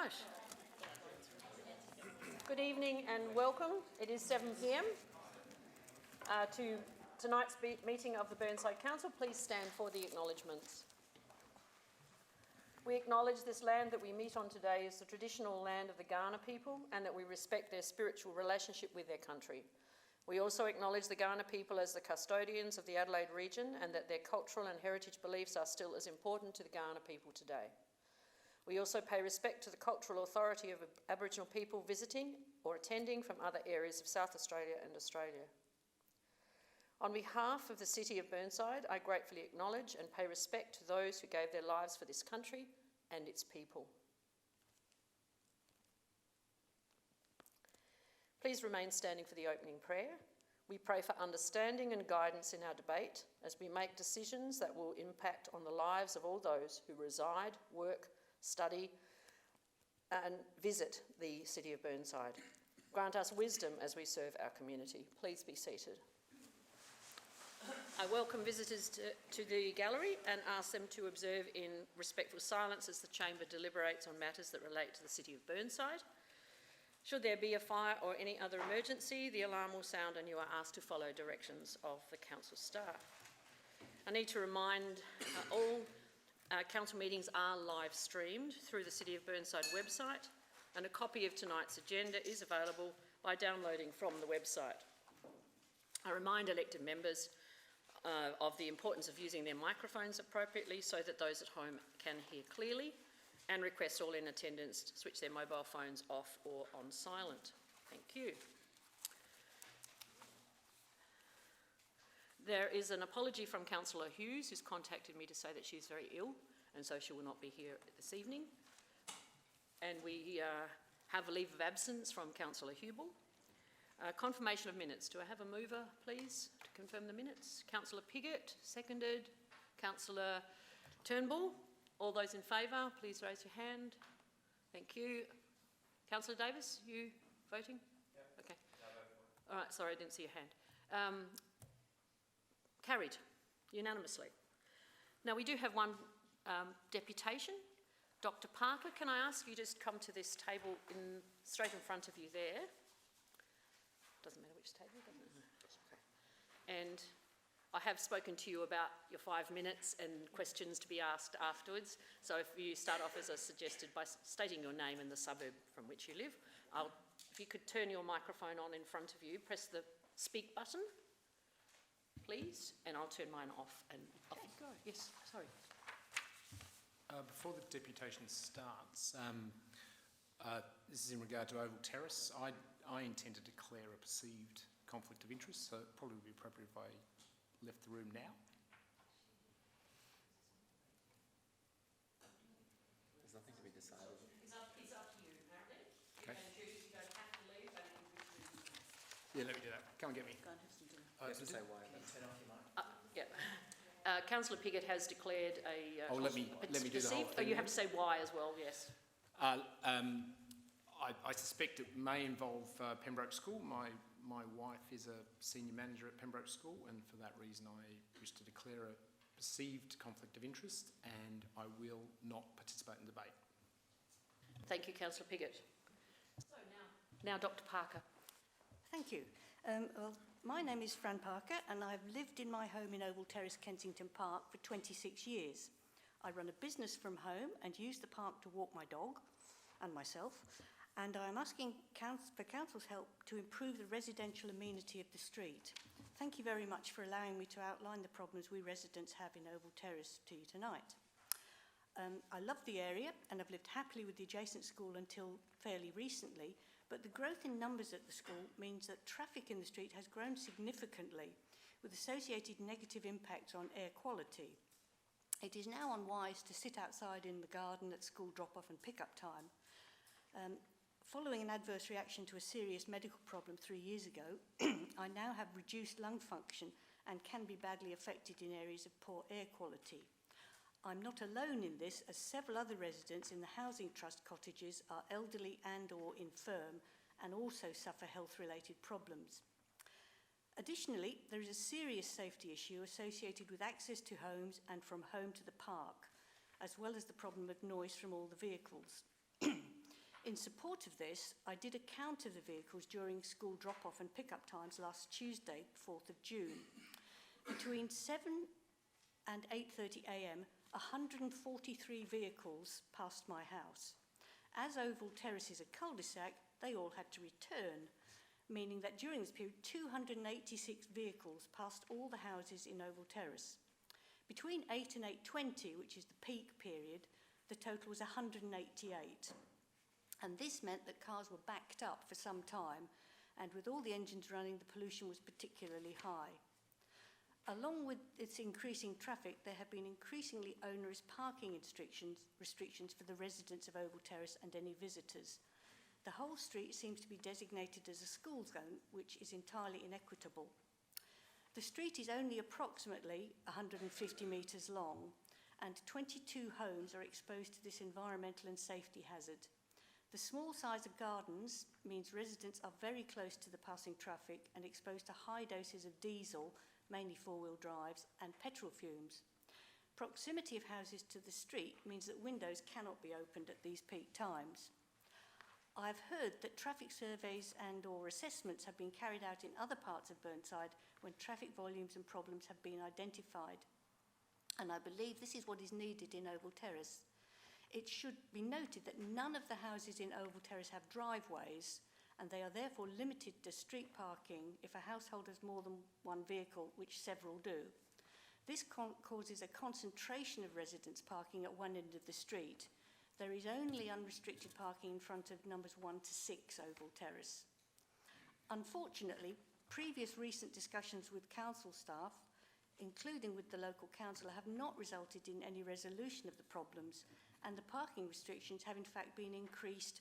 Right. Good evening and welcome. It is 7 p.m. To tonight's meeting of the Burnside Council. Please stand for the acknowledgements. We acknowledge this land that we meet on today is the traditional land of the Kaurna people and that we respect their spiritual relationship with their country. We also acknowledge the Kaurna people as the custodians of the Adelaide region and that their cultural and heritage beliefs are still as important to the Kaurna people today. We also pay respect to the cultural authority of Aboriginal people visiting or attending from other areas of South Australia and Australia. On behalf of the City of Burnside, I gratefully acknowledge and pay respect to those who gave their lives for this country and its people. Please remain standing for the opening prayer. We pray for understanding and guidance in our debate as we make decisions that will impact on the lives of all those who reside, work, study and visit the City of Burnside. Grant us wisdom as we serve our community. Please be seated. I welcome visitors to the gallery and ask them to observe in respectful silence as the Chamber deliberates on matters that relate to the City of Burnside. Should there be a fire or any other emergency, the alarm will sound and you are asked to follow directions of the Council staff. I need to remind all Council meetings are live streamed through the City of Burnside website and a copy of tonight's agenda is available by downloading from the website. I remind elected members of the importance of using their microphones appropriately so that those at home can hear clearly, and request all in attendance to switch their mobile phones off or on silent. Thank you. There is an apology from Councillor Hughes, who's contacted me to say that she's very ill and so she will not be here this evening. And we have a leave of absence from Councillor Hubel. Confirmation of minutes. Do I have a mover, please, to confirm the minutes? Councillor Piggott, seconded. Councillor Turnbull. All those in favour, please raise your hand. Thank you. Councillor Davis, you voting? Yep. Okay. All right, sorry, I didn't see your hand. Carried unanimously. Now we do have one deputation. Dr. Parker, can I ask you just to come to this table straight in front of you there? Doesn't matter which table, doesn't it? Okay. And I have spoken to you about your 5 minutes and questions to be asked afterwards. So if you start off, as I suggested, by stating your name and the suburb from which you live, if you could turn your microphone on in front of you, press the speak button, please, and I'll turn mine off and off you go. Yes, sorry. Before the deputation starts, this is in regard to Oval Terrace. I intend to declare a perceived conflict of interest, so it probably would be appropriate if I left the room now. There's nothing to be decided. It's up to you, apparently. Okay. You can choose, you don't have to leave, but you can. Yeah, let me do that. Come and get me. Go and have some dinner. You have to say why. Turn off your mic. Yeah. Councillor Piggott has declared a... let me do the whole thing. Oh, you have to say why as well, yes. I suspect it may involve Pembroke School. My wife is a senior manager at Pembroke School, and for that reason I wish to declare a perceived conflict of interest, and I will not participate in the debate. Thank you, Councillor Piggott. So now Dr. Parker. Thank you. Well, my name is Fran Parker and I've lived in my home in Oval Terrace, Kensington Park for 26 years. I run a business from home and use the park to walk my dog and myself, and I'm asking for Council's help to improve the residential amenity of the street. Thank you very much for allowing me to outline the problems we residents have in Oval Terrace to you tonight. I love the area and I've lived happily with the adjacent school until fairly recently, but the growth in numbers at the school means that traffic in the street has grown significantly, with associated negative impacts on air quality. It is now unwise to sit outside in the garden at school drop-off and pick-up time. Following an adverse reaction to a serious medical problem 3 years ago, I now have reduced lung function and can be badly affected in areas of poor air quality. I'm not alone in this, as several other residents in the Housing Trust cottages are elderly and/or infirm and also suffer health-related problems. Additionally, there is a serious safety issue associated with access to homes and from home to the park, as well as the problem of noise from all the vehicles. In support of this, I did a count of the vehicles during school drop-off and pick-up times last Tuesday, 4th of June. Between 7 and 8:30 a.m, 143 vehicles passed my house. As Oval Terrace is a cul-de-sac, they all had to return, meaning that during this period, 286 vehicles passed all the houses in Oval Terrace. Between 8 and 8:20, which is the peak period, the total was 188. And this meant that cars were backed up for some time, and with all the engines running, the pollution was particularly high. Along with its increasing traffic, there have been increasingly onerous parking restrictions for the residents of Oval Terrace and any visitors. The whole street seems to be designated as a school zone, which is entirely inequitable. The street is only approximately 150 metres long, and 22 homes are exposed to this environmental and safety hazard. The small size of gardens means residents are very close to the passing traffic and exposed to high doses of diesel, mainly four-wheel drives, and petrol fumes. Proximity of houses to the street means that windows cannot be opened at these peak times. I've heard that traffic surveys and or assessments have been carried out in other parts of Burnside when traffic volumes and problems have been identified. And I believe this is what is needed in Oval Terrace. It should be noted that none of the houses in Oval Terrace have driveways, and they are therefore limited to street parking if a household has more than one vehicle, which several do. This causes a concentration of residents parking at one end of the street. There is only unrestricted parking in front of numbers 1 to 6 Oval Terrace. Unfortunately, previous recent discussions with council staff, including with the local councillor, have not resulted in any resolution of the problems, and the parking restrictions have in fact been increased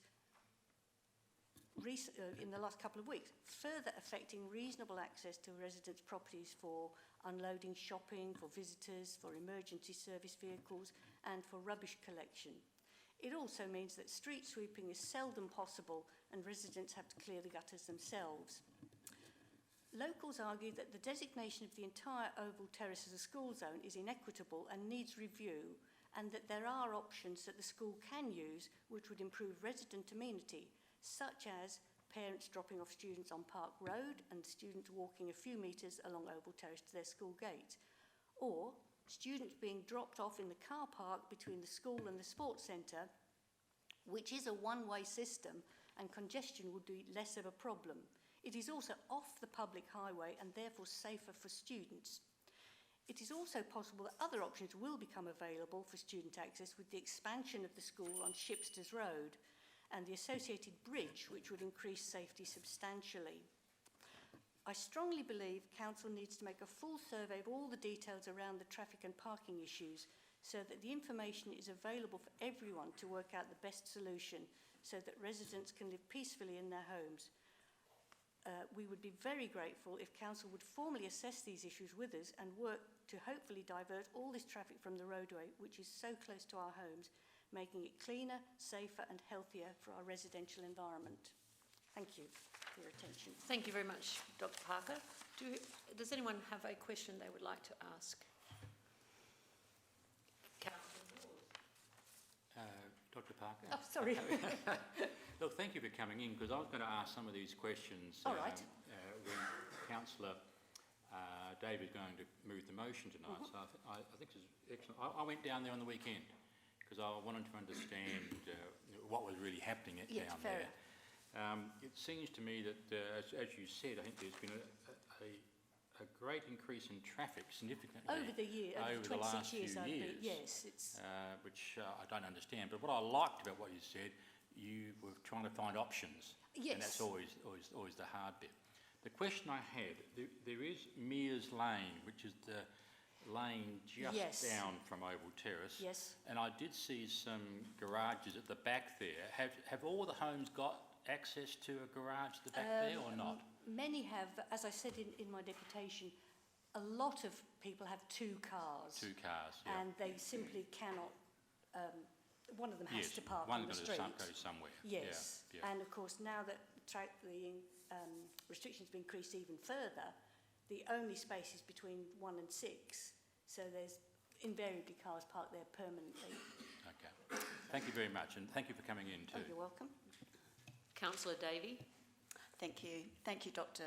in the last couple of weeks, further affecting reasonable access to residents' properties for unloading shopping, for visitors, for emergency service vehicles, and for rubbish collection. It also means that street sweeping is seldom possible and residents have to clear the gutters themselves. Locals argue that the designation of the entire Oval Terrace as a school zone is inequitable and needs review, and that there are options that the school can use which would improve resident amenity, such as parents dropping off students on Park Road and students walking a few metres along Oval Terrace to their school gate, or students being dropped off in the car park between the school and the sports centre, which is a one-way system and congestion would be less of a problem. It is also off the public highway and therefore safer for students. It is also possible that other options will become available for student access with the expansion of the school on Shipsters Road and the associated bridge, which would increase safety substantially. I strongly believe Council needs to make a full survey of all the details around the traffic and parking issues so that the information is available for everyone to work out the best solution so that residents can live peacefully in their homes. We would be very grateful if Council would formally assess these issues with us and work to hopefully divert all this traffic from the roadway, which is so close to our homes, making it cleaner, safer and healthier for our residential environment. Thank you for your attention. Thank you very much, Dr. Parker. Does anyone have a question they would like to ask? Dr. Parker? Oh, sorry. Look, thank you for coming in, because I was going to ask some of these questions All right. when Councillor David is going to move the motion tonight. So I think this is excellent. I went down there on the weekend because I wanted to understand what was really happening down there. It seems to me that, as you said, I think there's been a great increase in traffic significantly Over the year, over the 26 last years, few years. Yes, it's which I don't understand. But what I liked about what you said, you were trying to find options. Yes. And that's always the hard bit. The question I had, there is Mears Lane, which is the lane just Yes. down from Oval Terrace. Yes. And I did see some garages at the back there. Have all the homes got access to a garage at the back there or not? Many have, as I said in my deputation, a lot of people have two cars. Two cars, yeah. And they simply cannot, one of them has Yes, to park one on the got street. to go somewhere. Yes, Yeah, yeah. and of course now that the restrictions have been increased even further, the only space is between 1 and 6, so there's invariably cars parked there permanently. Okay. Thank you very much, and thank you for coming in too. Oh, you're welcome. Councillor Davey. Thank you. Thank you, Dr.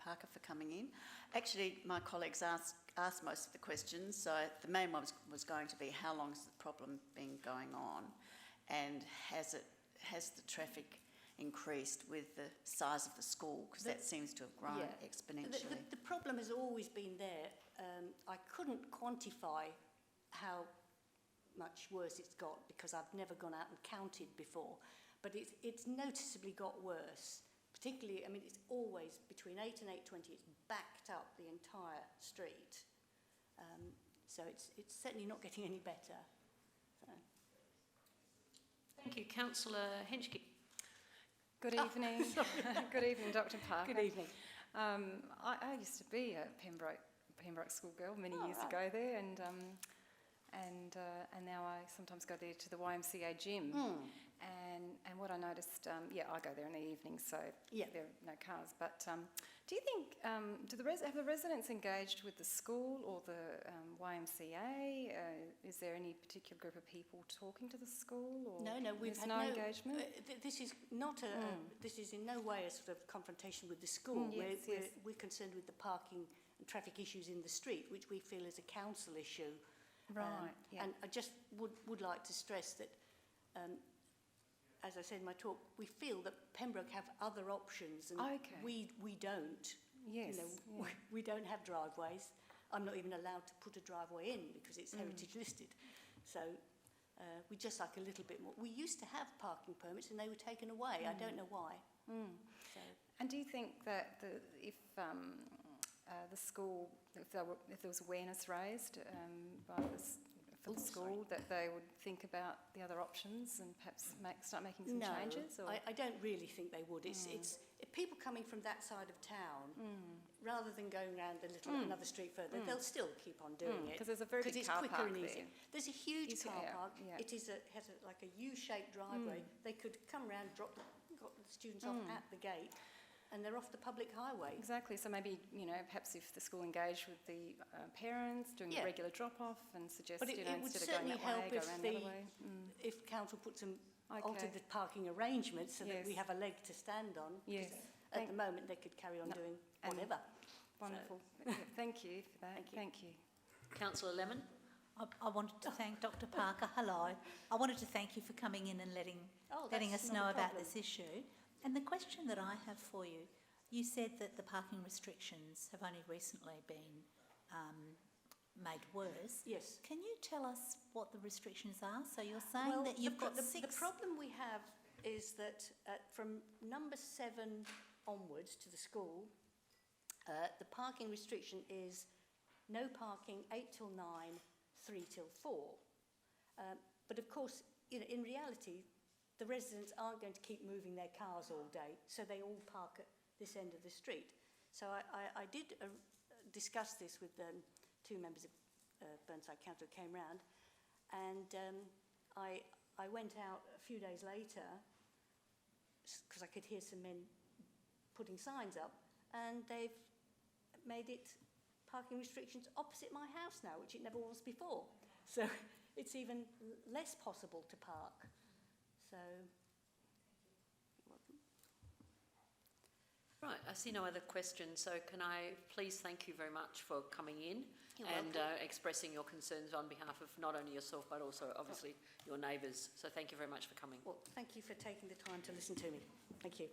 Parker, for coming in. Actually, my colleagues asked most of the questions. So the main one was going to be, how long has the problem been going on, and has the traffic increased with the size of the school? Because that seems to have grown exponentially. The problem has always been there. I couldn't quantify how much worse it's got because I've never gone out and counted before, but it's noticeably got worse. Particularly, I mean, it's always between 8 and 8:20. It's backed up the entire street, so it's certainly not getting any better. So. Thank you, Councillor Henschke. Good evening. Good evening, Dr. Parker. Good evening. I used to be a Pembroke schoolgirl many years right. ago there, and now I sometimes go there to the YMCA gym. And what I noticed, I go there in the evening, so there are no cars. But do you think, have the residents engaged with the school or the YMCA? Is there any particular group of people talking to the school? Or No, we've had no engagement. This is not this is in no way a sort of confrontation with the school. We're concerned with the parking and traffic issues in the street, which we feel is a council issue. Right. And I just would like to stress that. As I said in my talk, we feel that Pembroke have other options, and we don't. Yes. We don't have driveways. I'm not even allowed to put a driveway in because it's heritage listed. So we just like a little bit more. We used to have parking permits, and they were taken away. I don't know why. So. And do you think that if the school, if there was awareness raised for the school, that they would think about the other options and perhaps start making some changes? Or? I don't really think they would. It's if people coming from that side of town, rather than going around another street further, they'll still keep on doing it. Because there's a very big car quicker park and easier. there. There's a huge car park. Yeah. It has like a U-shaped driveway. They could come around, got the students off at the gate, and they're off the public highway. Exactly. So maybe, perhaps if the school engaged with the parents, doing a regular drop-off and suggest, but it would instead of certainly going that way, help go around the other way. if council put some altered the parking arrangements so that we have a leg to stand on. Yes. At the moment, they could carry on doing whatever. Wonderful. Thank you for that. Thank you. Councillor Lemon. I wanted to thank Dr. Parker. Hello. I wanted to thank you for coming in and letting us know about this issue. And the question that I have for you, you said that the parking restrictions have only recently been made worse. Yes. Can you tell us what the restrictions are? So you're saying that you've got six... The problem we have is that from number 7 onwards to the school, the parking restriction is no parking 8 till 9, 3 till 4. But of course, in reality, the residents aren't going to keep moving their cars all day, so they all park at this end of the street. So I did discuss this with 2 members of Burnside Council who came round, and I went out a few days later because I could hear some men putting signs up, and they've made it parking restrictions opposite my house now, which it never was before. So it's even less possible to park. So, Right, I see no other questions, so can I please thank you very much for coming in and expressing your concerns on behalf of not only yourself but also obviously your neighbours. So thank you very much for coming. well, thank you for taking the time to listen to me. Thank you.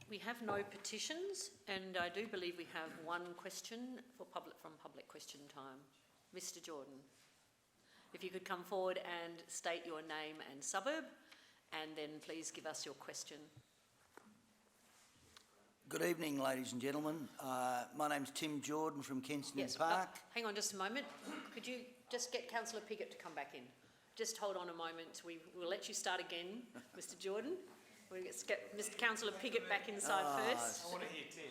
We have no petitions, and I do believe we have one question from public question time. Mr. Jordan, if you could come forward and state your name and suburb, and then please give us your question. Good evening, ladies and gentlemen. My name's Tim Jordan from Kensington Park. Hang on just a moment. Could you just get Councillor Piggott to come back in? Just hold on a moment. We will let you start again, Mr. Jordan. We'll get Mr. Councillor Piggott back inside first. I want to hear Tim.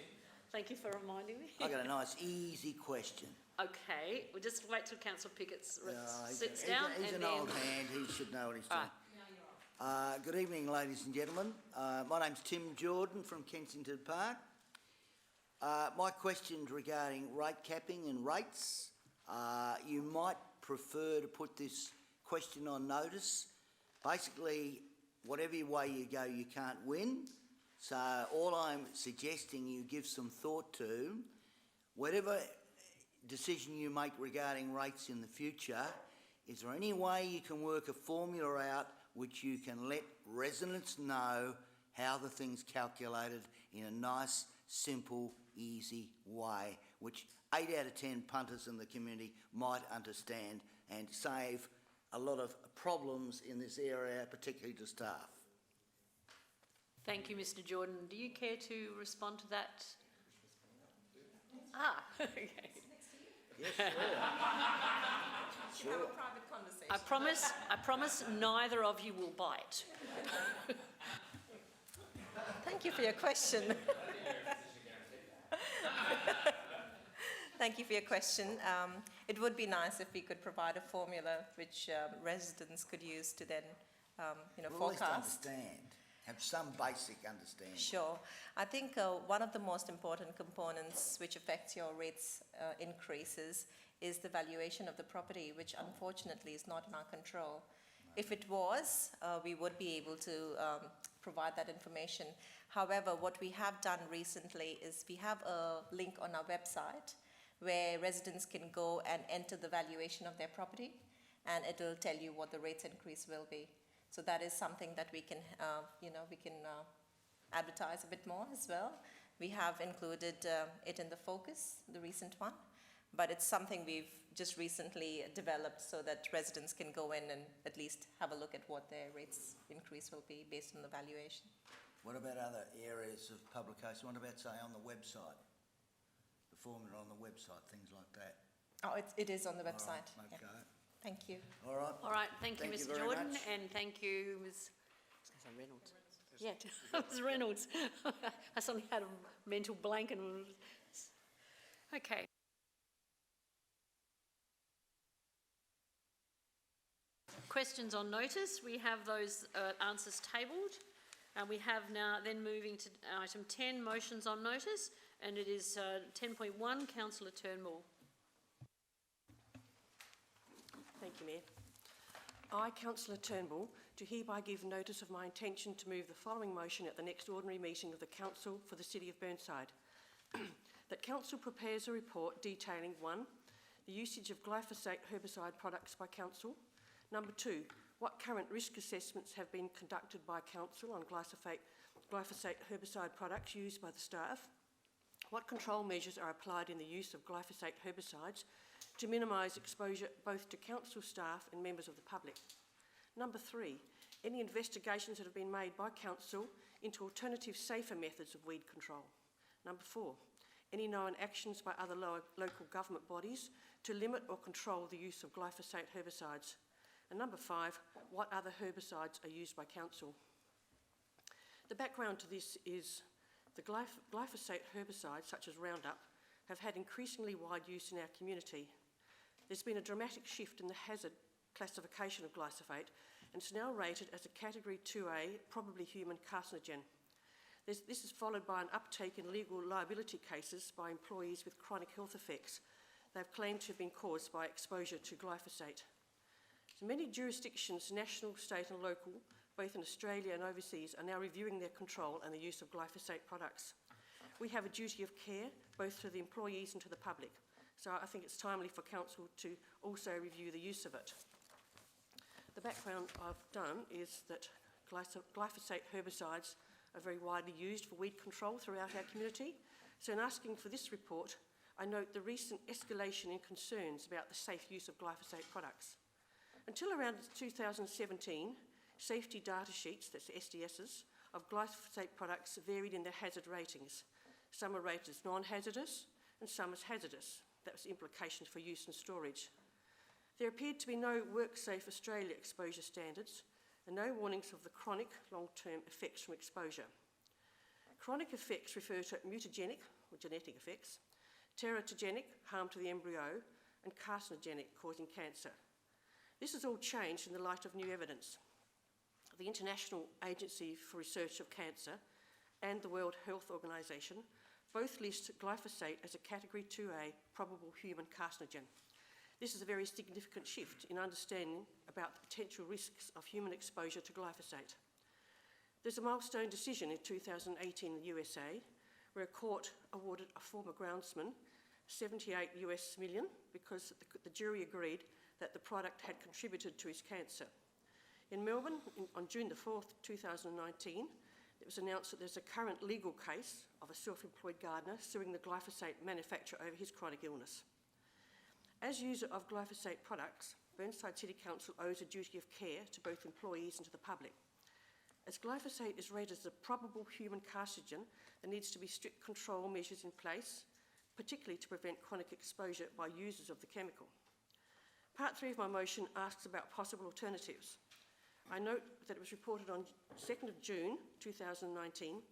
Thank you for reminding me. I got a nice, easy question. Okay, we'll just wait till Councillor Piggott sits down. He's an old hand. He should know what he's doing. Good evening, ladies and gentlemen. My name's Tim Jordan from Kensington Park. My question's regarding rate capping and rates. You might prefer to put this question on notice. Basically, whatever way you go, you can't win. So all I'm suggesting you give some thought to, whatever decision you make regarding rates in the future, is there any way you can work a formula out which you can let residents know how the thing's calculated in a nice, simple, easy way, which 8 out of 10 punters in the community might understand and save a lot of problems in this area, particularly to staff? Thank you, Mr. Jordan. Do you care to respond to that? Ah, okay. Yes, sure. Have a private conversation. I promise neither of you will bite. Thank you for your question. Thank you for your question. It would be nice if we could provide a formula which residents could use to then, Well, at least forecast. understand, have some basic understanding. Sure. I think one of the most important components which affects your rates increases is the valuation of the property, which unfortunately is not in our control. If it was, we would be able to provide that information. However, what we have done recently is we have a link on our website where residents can go and enter the valuation of their property, and it'll tell you what the rates increase will be. So that is something that we can, advertise a bit more as well. We have included it in the focus, the recent one, but it's something we've just recently developed so that residents can go in and at least have a look at what their rates increase will be based on the valuation. What about other areas of publication? What about, say, on the website? The formula on the website, things like that. Oh, it is on the website. All right, Yeah. okay. Thank you. All right. All right, thank you, Thank you Mr. very Jordan, much. and thank you, Ms. Reynolds. Yeah, Ms. Reynolds. I suddenly had a mental blank and... Okay. Questions on notice. We have those answers tabled. And we have now then moving to item 10, motions on notice, and it is 10.1, Councillor Turnbull. Thank you, Mayor. I, Councillor Turnbull, do hereby give notice of my intention to move the following motion at the next ordinary meeting of the Council for the City of Burnside. That Council prepares a report detailing 1, the usage of glyphosate herbicide products by Council. Number 2, what current risk assessments have been conducted by Council on glyphosate herbicide products used by the staff? What control measures are applied in the use of glyphosate herbicides to minimise exposure both to Council staff and members of the public? Number 3, any investigations that have been made by Council into alternative safer methods of weed control? Number 4, any known actions by other local government bodies to limit or control the use of glyphosate herbicides? And number 5, what other herbicides are used by Council? The background to this is the glyphosate herbicides, such as Roundup, have had increasingly wide use in our community. There's been a dramatic shift in the hazard classification of glyphosate, and it's now rated as a Category 2A, probably human carcinogen. This is followed by an uptake in legal liability cases by employees with chronic health effects they've claimed to have been caused by exposure to glyphosate. So many jurisdictions, national, state and local, both in Australia and overseas, are now reviewing their control and the use of glyphosate products. We have a duty of care, both to the employees and to the public. So I think it's timely for Council to also review the use of it. The background I've done is that glyphosate herbicides are very widely used for weed control throughout our community. So in asking for this report, I note the recent escalation in concerns about the safe use of glyphosate products. Until around 2017, safety data sheets, that's SDSs, of glyphosate products varied in their hazard ratings. Some are rated as non-hazardous and some as hazardous. That was implications for use and storage. There appeared to be no WorkSafe Australia exposure standards and no warnings of the chronic long-term effects from exposure. Chronic effects refer to mutagenic, or genetic effects, teratogenic, harm to the embryo, and carcinogenic, causing cancer. This has all changed in the light of new evidence. The International Agency for Research of Cancer and the World Health Organization Both list glyphosate as a Category 2A probable human carcinogen. This is a very significant shift in understanding about the potential risks of human exposure to glyphosate. There's a milestone decision in 2018 in the USA where a court awarded a former groundsman $78 million because the jury agreed that the product had contributed to his cancer. In Melbourne, on June the 4th, 2019, it was announced that there's a current legal case of a self-employed gardener suing the glyphosate manufacturer over his chronic illness. As user of glyphosate products, Burnside City Council owes a duty of care to both employees and to the public. As glyphosate is rated as a probable human carcinogen, there needs to be strict control measures in place, particularly to prevent chronic exposure by users of the chemical. Part 3 of my motion asks about possible alternatives. I note that it was reported on 2nd of June 2019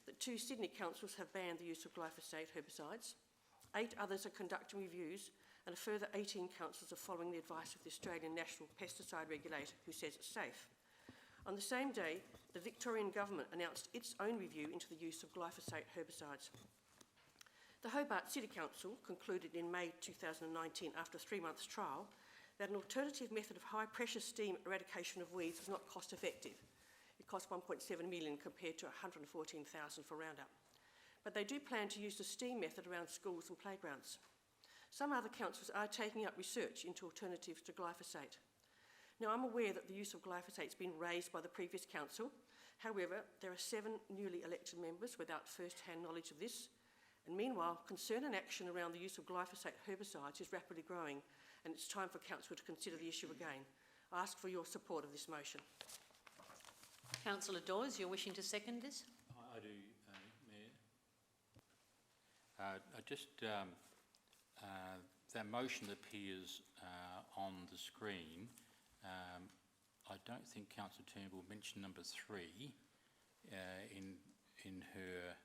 that 2 Sydney councils have banned the use of glyphosate herbicides. 8 others are conducting reviews, and a further 18 councils are following the advice of the Australian National Pesticide Regulator, who says it's safe. On the same day, the Victorian Government announced its own review into the use of glyphosate herbicides. The Hobart City Council concluded in May 2019, after a 3-month trial, that an alternative method of high-pressure steam eradication of weeds is not cost-effective. It costs $1.7 million compared to $114,000 for Roundup. But they do plan to use the steam method around schools and playgrounds. Some other councils are taking up research into alternatives to glyphosate. Now, I'm aware that the use of glyphosate has been raised by the previous council. However, there are 7 newly elected members without first-hand knowledge of this. And meanwhile, concern and action around the use of glyphosate herbicides is rapidly growing, and it's time for council to consider the issue again. I ask for your support of this motion. Councillor Dawes, you're wishing to second this? I do, Mayor. That motion appears on the screen. I don't think Councillor Turnbull mentioned number 3 in her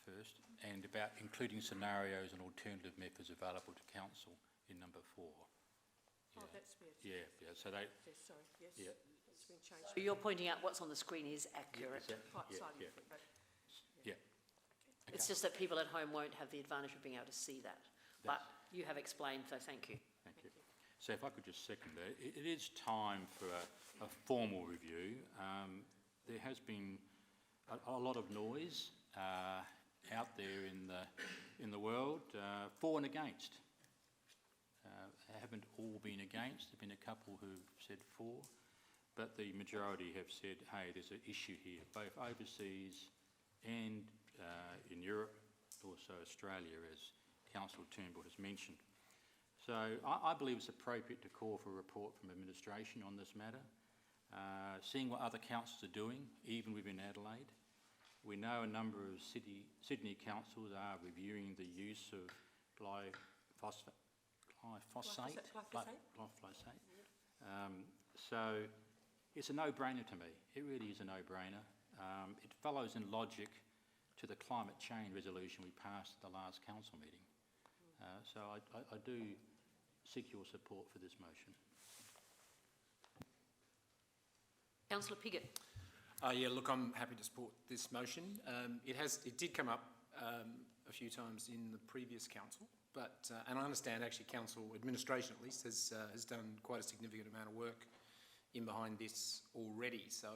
first, and about including scenarios and alternative methods available to council in number 4. Yeah. Oh, that's weird. Yeah. So they. Yes, sorry. Yes. Yeah. It's been changed. So you're pointing out what's on the screen is accurate. Quite slightly different, but Yeah. It's just that people at home won't have the advantage of being able to see that. But you have explained, so thank you. Thank you. So if I could just second that, it is time for a formal review. There has been a lot of noise out there in the world, for and against. They haven't all been against. There have been a couple who've said for, but the majority have said, hey, there's an issue here, both overseas and in Europe, also Australia, as Councillor Turnbull has mentioned. So I believe it's appropriate to call for a report from administration on this matter, seeing what other councils are doing, even within Adelaide. We know a number of Sydney councils are reviewing the use of glyphosate. So it's a no-brainer to me. It really is a no-brainer. It follows in logic to the climate change resolution we passed at the last council meeting. So I do seek your support for this motion. Councillor Piggott. Yeah, look, I'm happy to support this motion. It did come up a few times in the previous council, but and I understand actually council administration at least has done quite a significant amount of work in behind this already. So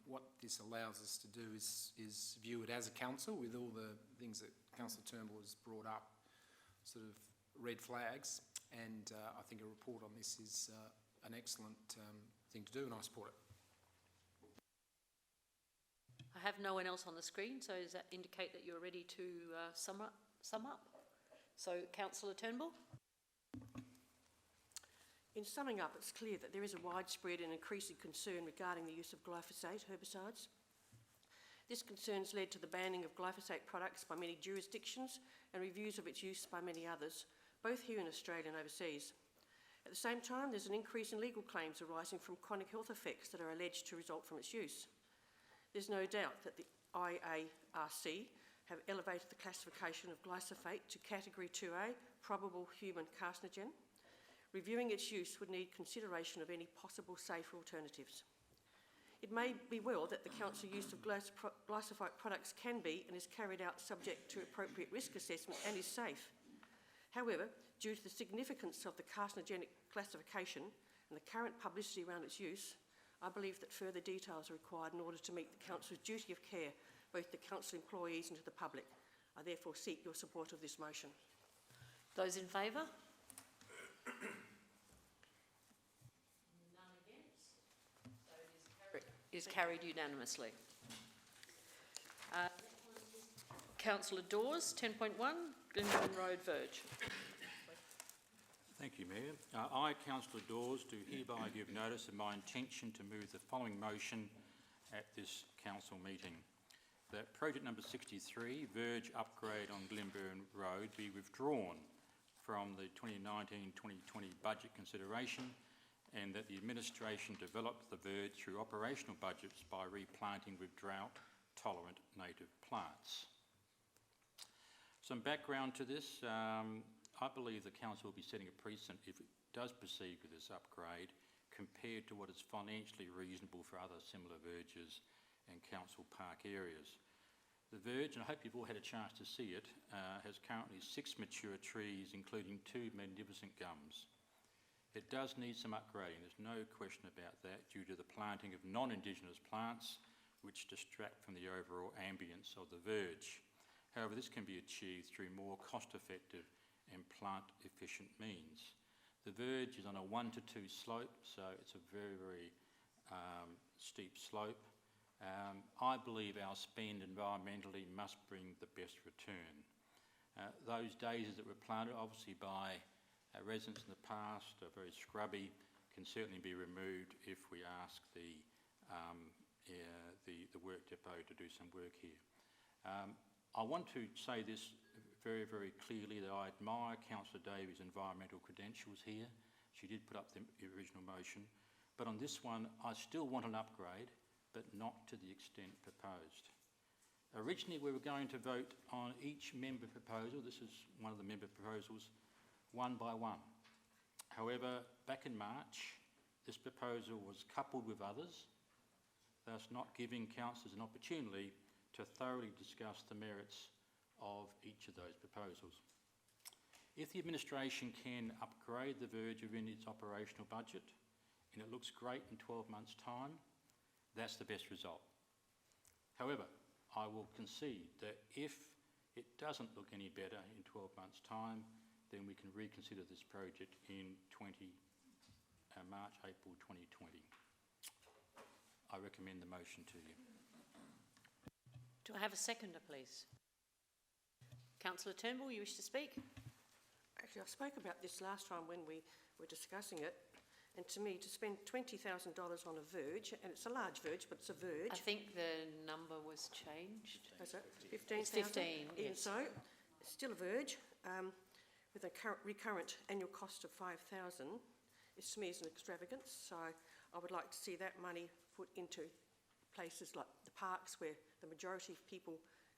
what this allows us to do is view it as a council with all the things that Councillor Turnbull has brought up, sort of red flags, and I think a report on this is an excellent thing to do, and I support it. I have no one else on the screen, so does that indicate that you're ready to sum up? So, Councillor Turnbull? in summing up, it's clear that there is a widespread and increasing concern regarding the use of glyphosate herbicides. This concern has led to the banning of glyphosate products by many jurisdictions and reviews of its use by many others, both here in Australia and overseas. At the same time, there's an increase in legal claims arising from chronic health effects that are alleged to result from its use. There's no doubt that the IARC have elevated the classification of glyphosate to Category 2A, probable human carcinogen. Reviewing its use would need consideration of any possible safer alternatives. It may be well that the council use of glyphosate products can be and is carried out subject to appropriate risk assessment and is safe. However, due to the significance of the carcinogenic classification and the current publicity around its use, I believe that further details are required in order to meet the council's duty of care, both to council employees and to the public. I therefore seek your support of this motion. Those in favour? Is carried unanimously. Councillor Dawes, 10.1, Glenburn Road Verge. Thank you, Mayor. I, Councillor Dawes, do hereby give notice of my intention to move the following motion at this council meeting. That project number 63, Verge Upgrade on Glenburn Road, be withdrawn from the 2019-2020 budget consideration, and that the administration develop the verge through operational budgets by replanting with drought-tolerant native plants. Some background to this. I believe the council will be setting a precedent if it does proceed with this upgrade compared to what is financially reasonable for other similar verges and council park areas. The verge, and I hope you've all had a chance to see it, has currently 6 mature trees, including 2 magnificent gums. It does need some upgrading, there's no question about that, due to the planting of non-Indigenous plants which distract from the overall ambience of the verge. However, this can be achieved through more cost-effective and plant-efficient means. The verge is on a 1 to 2 slope, so it's a very, very steep slope. I believe our spend environmentally must bring the best return. Those daisies that were planted, obviously by residents in the past, are very scrubby, can certainly be removed if we ask the work depot to do some work here. I want to say this very, very clearly, that I admire Councillor Davies' environmental credentials here. She did put up the original motion, but on this one I still want an upgrade, but not to the extent proposed. Originally we were going to vote on each member proposal, this is one of the member proposals, one by one. However, back in March, this proposal was coupled with others, thus not giving councillors an opportunity to thoroughly discuss the merits of each of those proposals. If the administration can upgrade the verge within its operational budget, and it looks great in 12 months' time, that's the best result. However, I will concede that if it doesn't look any better in 12 months' time, then we can reconsider this project in March, April 2020. I recommend the motion to you. Do I have a seconder, please? Councillor Turnbull, you wish to speak? Actually, I spoke about this last time when we were discussing it, and to me, to spend $20,000 on a verge, and it's a large verge, but it's a verge. I think the number was changed. Is it 15,000? It's 15, Even yes. so, it's still a verge with a recurrent annual cost of $5,000. It to me is an extravagance, so I would like to see that money put into places like the parks where the majority of people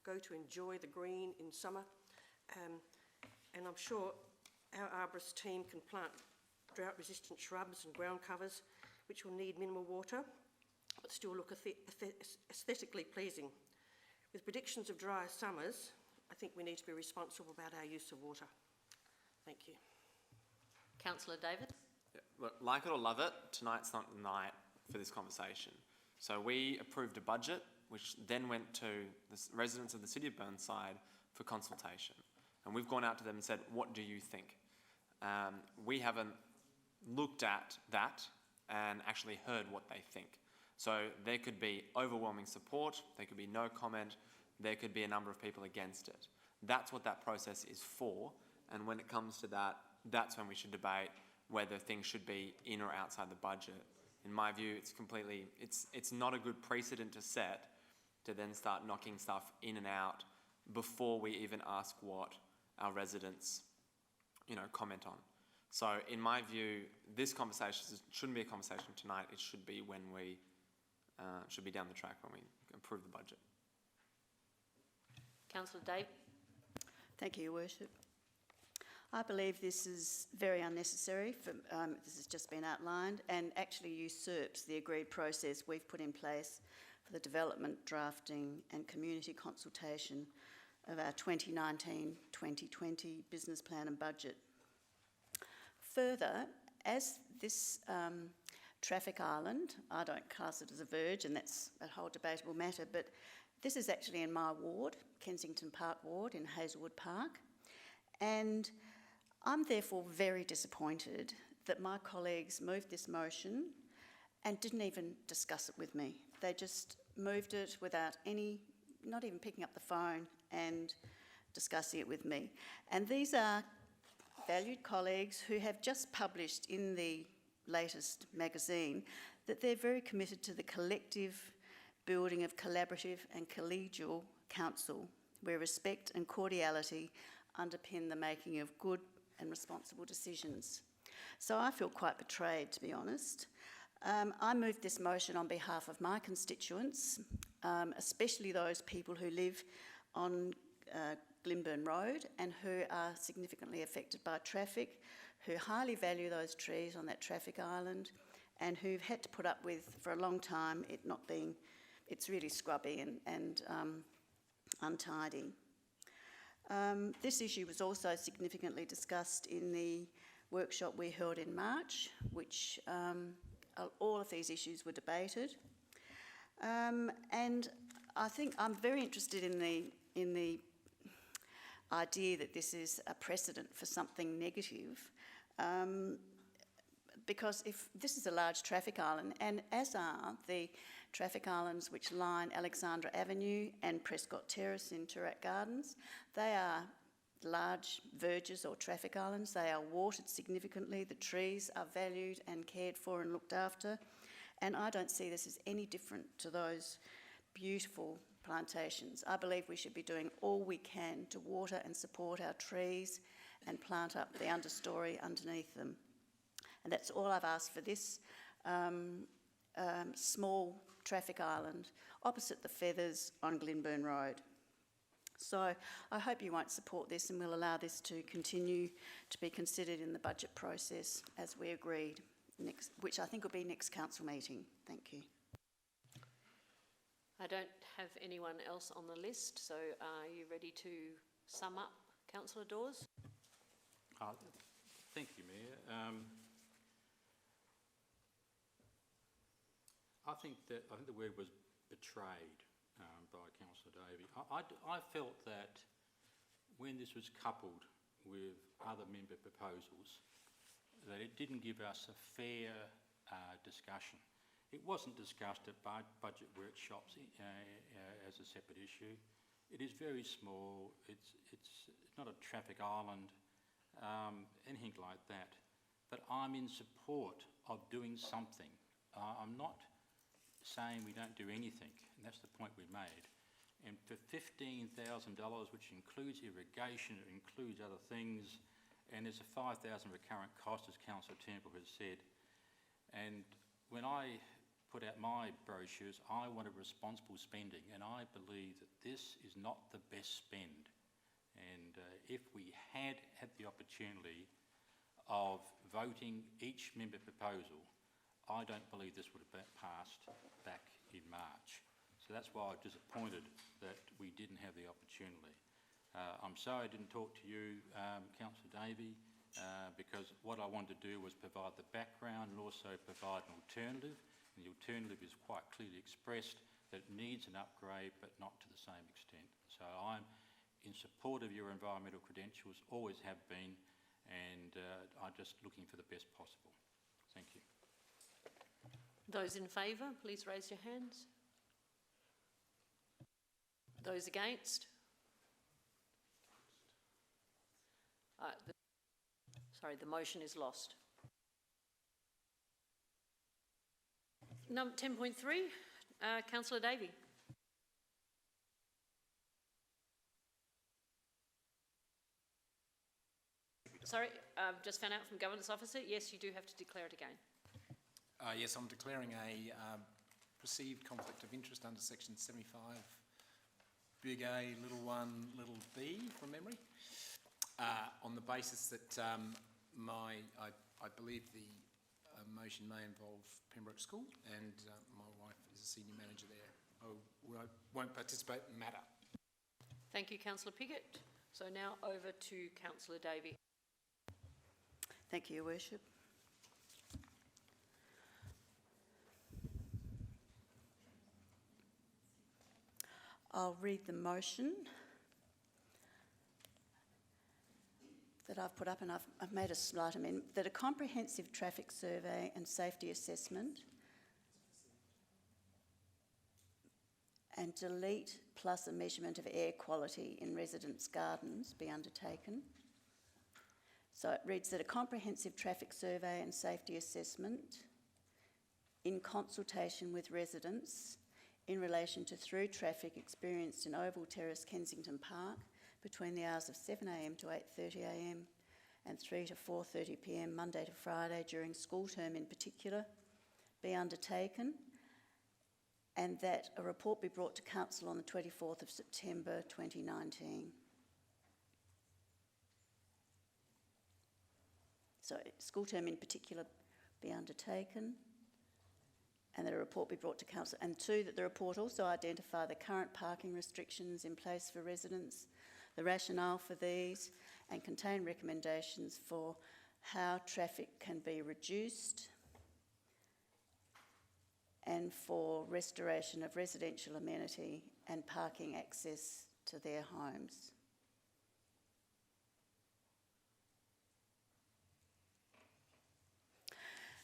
go to enjoy the green in summer. And I'm sure our arborist team can plant drought-resistant shrubs and ground covers which will need minimal water but still look aesthetically pleasing. With predictions of drier summers, I think we need to be responsible about our use of water. Thank you. Councillor David? Yeah, look, like it or love it, tonight's not the night for this conversation. So we approved a budget which then went to the residents of the City of Burnside for consultation. And we've gone out to them and said, what do you think? We haven't looked at that and actually heard what they think. So there could be overwhelming support, there could be no comment, there could be a number of people against it. That's what that process is for, and when it comes to that, that's when we should debate whether things should be in or outside the budget. In my view, it's not a good precedent to set to then start knocking stuff in and out before we even ask what our residents, comment on. So in my view, this conversation shouldn't be a conversation tonight. It should be when we should be down the track when we approve the budget. Councillor Dave? Thank you, Your Worship. I believe this is very unnecessary. This has just been outlined and actually usurps the agreed process we've put in place for the development, drafting and community consultation of our 2019-2020 business plan and budget. Further, as this traffic island, I don't class it as a verge, and that's a whole debatable matter, but this is actually in my ward, Kensington Park ward in Hazelwood Park, and I'm therefore very disappointed that my colleagues moved this motion and didn't even discuss it with me. They just moved it without not even picking up the phone and discussing it with me. And these are valued colleagues who have just published in the latest magazine that they're very committed to the collective building of collaborative and collegial council where respect and cordiality underpin the making of good and responsible decisions. So I feel quite betrayed, to be honest. I moved this motion on behalf of my constituents, especially those people who live on Glimburn Road and who are significantly affected by traffic, who highly value those trees on that traffic island and who've had to put up with for a long time it not being, it's really scrubby and untidy. This issue was also significantly discussed in the workshop we held in March, which all of these issues were debated. And I think I'm very interested in the idea that this is a precedent for something negative, because if this is a large traffic island, and as are the traffic islands which line Alexandra Avenue and Prescott Terrace in Toorak Gardens, they are large verges or traffic islands. They are watered significantly. The trees are valued and cared for and looked after. And I don't see this as any different to those beautiful plantations. I believe we should be doing all we can to water and support our trees and plant up the understory underneath them. And that's all I've asked for this small traffic island opposite the Feathers on Glenburn Road. So I hope you won't support this and will allow this to continue to be considered in the budget process as we agreed, which I think will be next council meeting. Thank you. I don't have anyone else on the list, so are you ready to sum up, Councillor Dawes? Thank you, Mayor. I think the word was betrayed by Councillor Davey. I felt that when this was coupled with other member proposals, that it didn't give us a fair discussion. It wasn't discussed at budget workshops as a separate issue. It is very small. It's not a traffic island, anything like that. But I'm in support of doing something. I'm not saying we don't do anything, and that's the point we made. And for $15,000, which includes irrigation, it includes other things, and there's a $5,000 recurrent cost, as Councillor Turnbull has said. And when I put out my brochures, I wanted responsible spending, and I believe that this is not the best spend. And if we had the opportunity of voting each member proposal, I don't believe this would have passed back in March. So that's why I'm disappointed that we didn't have the opportunity. I'm sorry I didn't talk to you, Councillor Davey, because what I wanted to do was provide the background and also provide an alternative. And the alternative is quite clearly expressed that it needs an upgrade, but not to the same extent. So I'm in support of your environmental credentials, always have been, and I'm just looking for the best possible. Thank you. Those in favour, please raise your hands. Those against? The motion is lost. Number 10.3, Councillor Davey. Sorry, I've just found out from Governance Officer, yes, you do have to declare it again. Yes, I'm declaring a perceived conflict of interest under section 75, big A, little 1, little b, from memory, on on the basis that I believe the motion may involve Pembroke School, and my wife is a senior manager there. I won't participate in the matter. Thank you, Councillor Piggott. So now over to Councillor Davey. Thank you, Your Worship. I'll read the motion that I've put up, and I've made a slight amendment, that a comprehensive traffic survey and safety assessment and delete plus a measurement of air quality in residents' gardens be undertaken. So it reads that a comprehensive traffic survey and safety assessment in consultation with residents in relation to through traffic experienced in Oval Terrace, Kensington Park between the hours of 7 a.m. to 8:30 a.m. and 3 to 4:30 p.m. Monday to Friday during school term in particular be undertaken, and that a report be brought to Council on the 24th of September 2019. So school term in particular be undertaken, and that a report be brought to Council. And 2, that the report also identify the current parking restrictions in place for residents, the rationale for these, and contain recommendations for how traffic can be reduced and for restoration of residential amenity and parking access to their homes.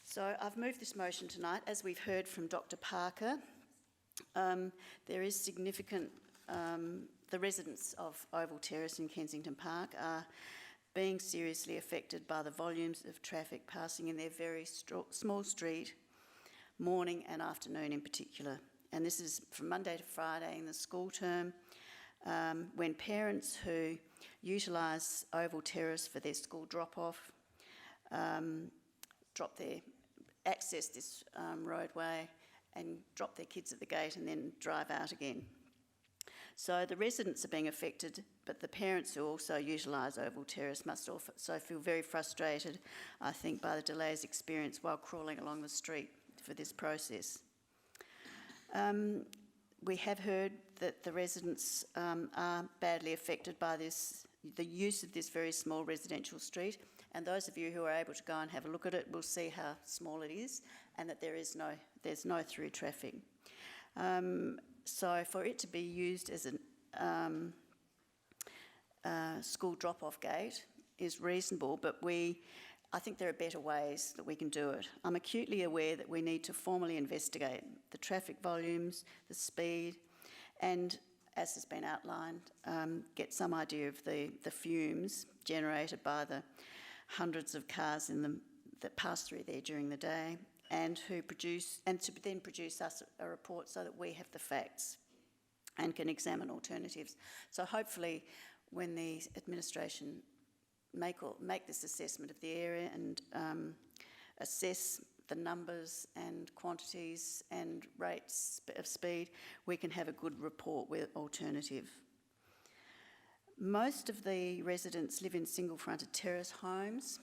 So I've moved this motion tonight. As we've heard from Dr. Parker, there is significant, the residents of Oval Terrace in Kensington Park are being seriously affected by the volumes of traffic passing in their very small street, morning and afternoon in particular. And this is from Monday to Friday in the school term, when parents who utilise Oval Terrace for their school drop-off access this roadway and drop their kids at the gate and then drive out again. So the residents are being affected, but the parents who also utilise Oval Terrace must also feel very frustrated, I think, by the delays experienced while crawling along the street for this process. We have heard that the residents are badly affected by the use of this very small residential street, and those of you who are able to go and have a look at it will see how small it is, and that there's no through traffic. So for it to be used as a school drop-off gate is reasonable, but I think there are better ways that we can do it. I'm acutely aware that we need to formally investigate the traffic volumes, the speed, and, as has been outlined, get some idea of the fumes generated by the hundreds of cars that pass through there during the day, and to then produce us a report so that we have the facts and can examine alternatives. So hopefully when the administration make this assessment of the area and assess the numbers and quantities and rates of speed, we can have a good report with alternative. Most of the residents live in single-fronted terrace homes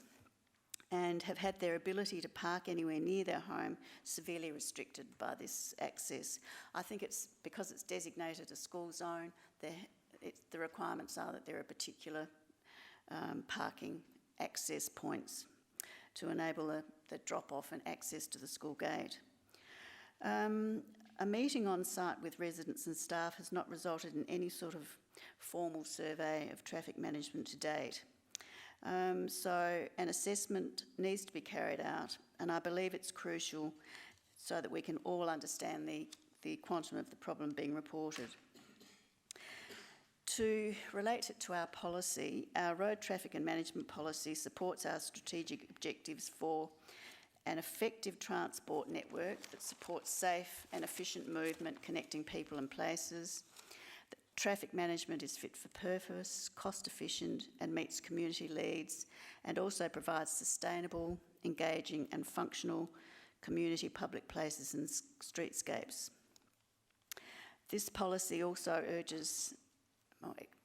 and have had their ability to park anywhere near their home severely restricted by this access. I think it's because it's designated a school zone, the requirements are that there are particular parking access points to enable the drop-off and access to the school gate. A meeting on site with residents and staff has not resulted in any sort of formal survey of traffic management to date. So an assessment needs to be carried out, and I believe it's crucial so that we can all understand the quantum of the problem being reported. To relate it to our policy, our road traffic and management policy supports our strategic objectives for an effective transport network that supports safe and efficient movement connecting people and places. Traffic management is fit for purpose, cost efficient, and meets community needs, and also provides sustainable, engaging and functional community public places and streetscapes. This policy also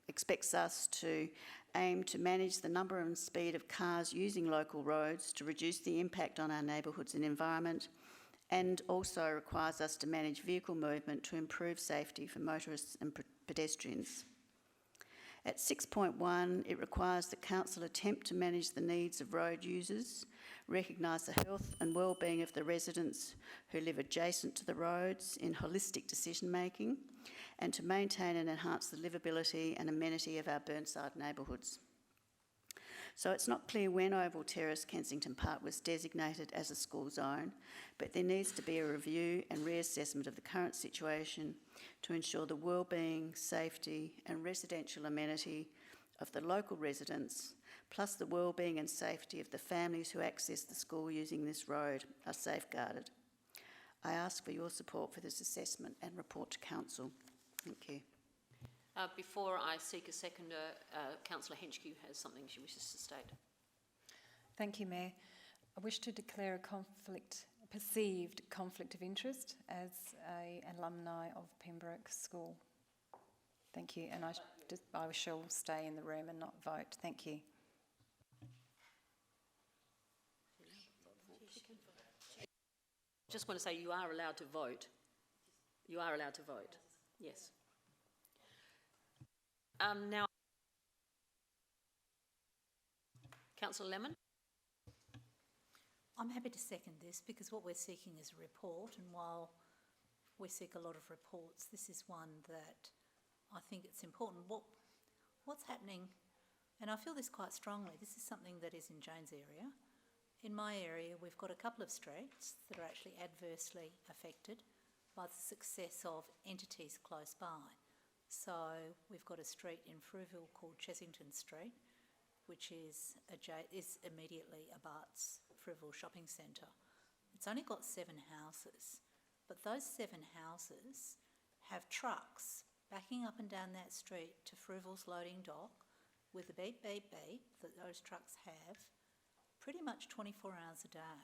expects us to aim to manage the number and speed of cars using local roads to reduce the impact on our neighbourhoods and environment, and also requires us to manage vehicle movement to improve safety for motorists and pedestrians. At 6.1, it requires that Council attempt to manage the needs of road users, recognise the health and well-being of the residents who live adjacent to the roads in holistic decision-making, and to maintain and enhance the livability and amenity of our Burnside neighbourhoods. So it's not clear when Oval Terrace, Kensington Park was designated as a school zone, but there needs to be a review and reassessment of the current situation to ensure the well-being, safety and residential amenity of the local residents, plus the well-being and safety of the families who access the school using this road, are safeguarded. I ask for your support for this assessment and report to Council. Thank you. Before I seek a seconder, Councillor Henschke has something she wishes to state. Thank you, Mayor. I wish to declare a perceived conflict of interest as an alumni of Pembroke School. Thank you, and I shall stay in the room and not vote. Thank you. Just want to say you are allowed to vote. You are allowed to vote. Yes. Now, Councillor Lemon. I'm happy to second this because what we're seeking is a report, and while we seek a lot of reports, this is one that I think it's important. What's happening, and I feel this quite strongly, this is something that is in Jane's area. In my area, we've got a couple of streets that are actually adversely affected by the success of entities close by. So we've got a street in Frueville called Chessington Street, which is immediately abuts Frueville Shopping Centre. It's only got 7 houses, but those 7 houses have trucks backing up and down that street to Frueville's loading dock with the beep, beep, beep that those trucks have pretty much 24 hours a day.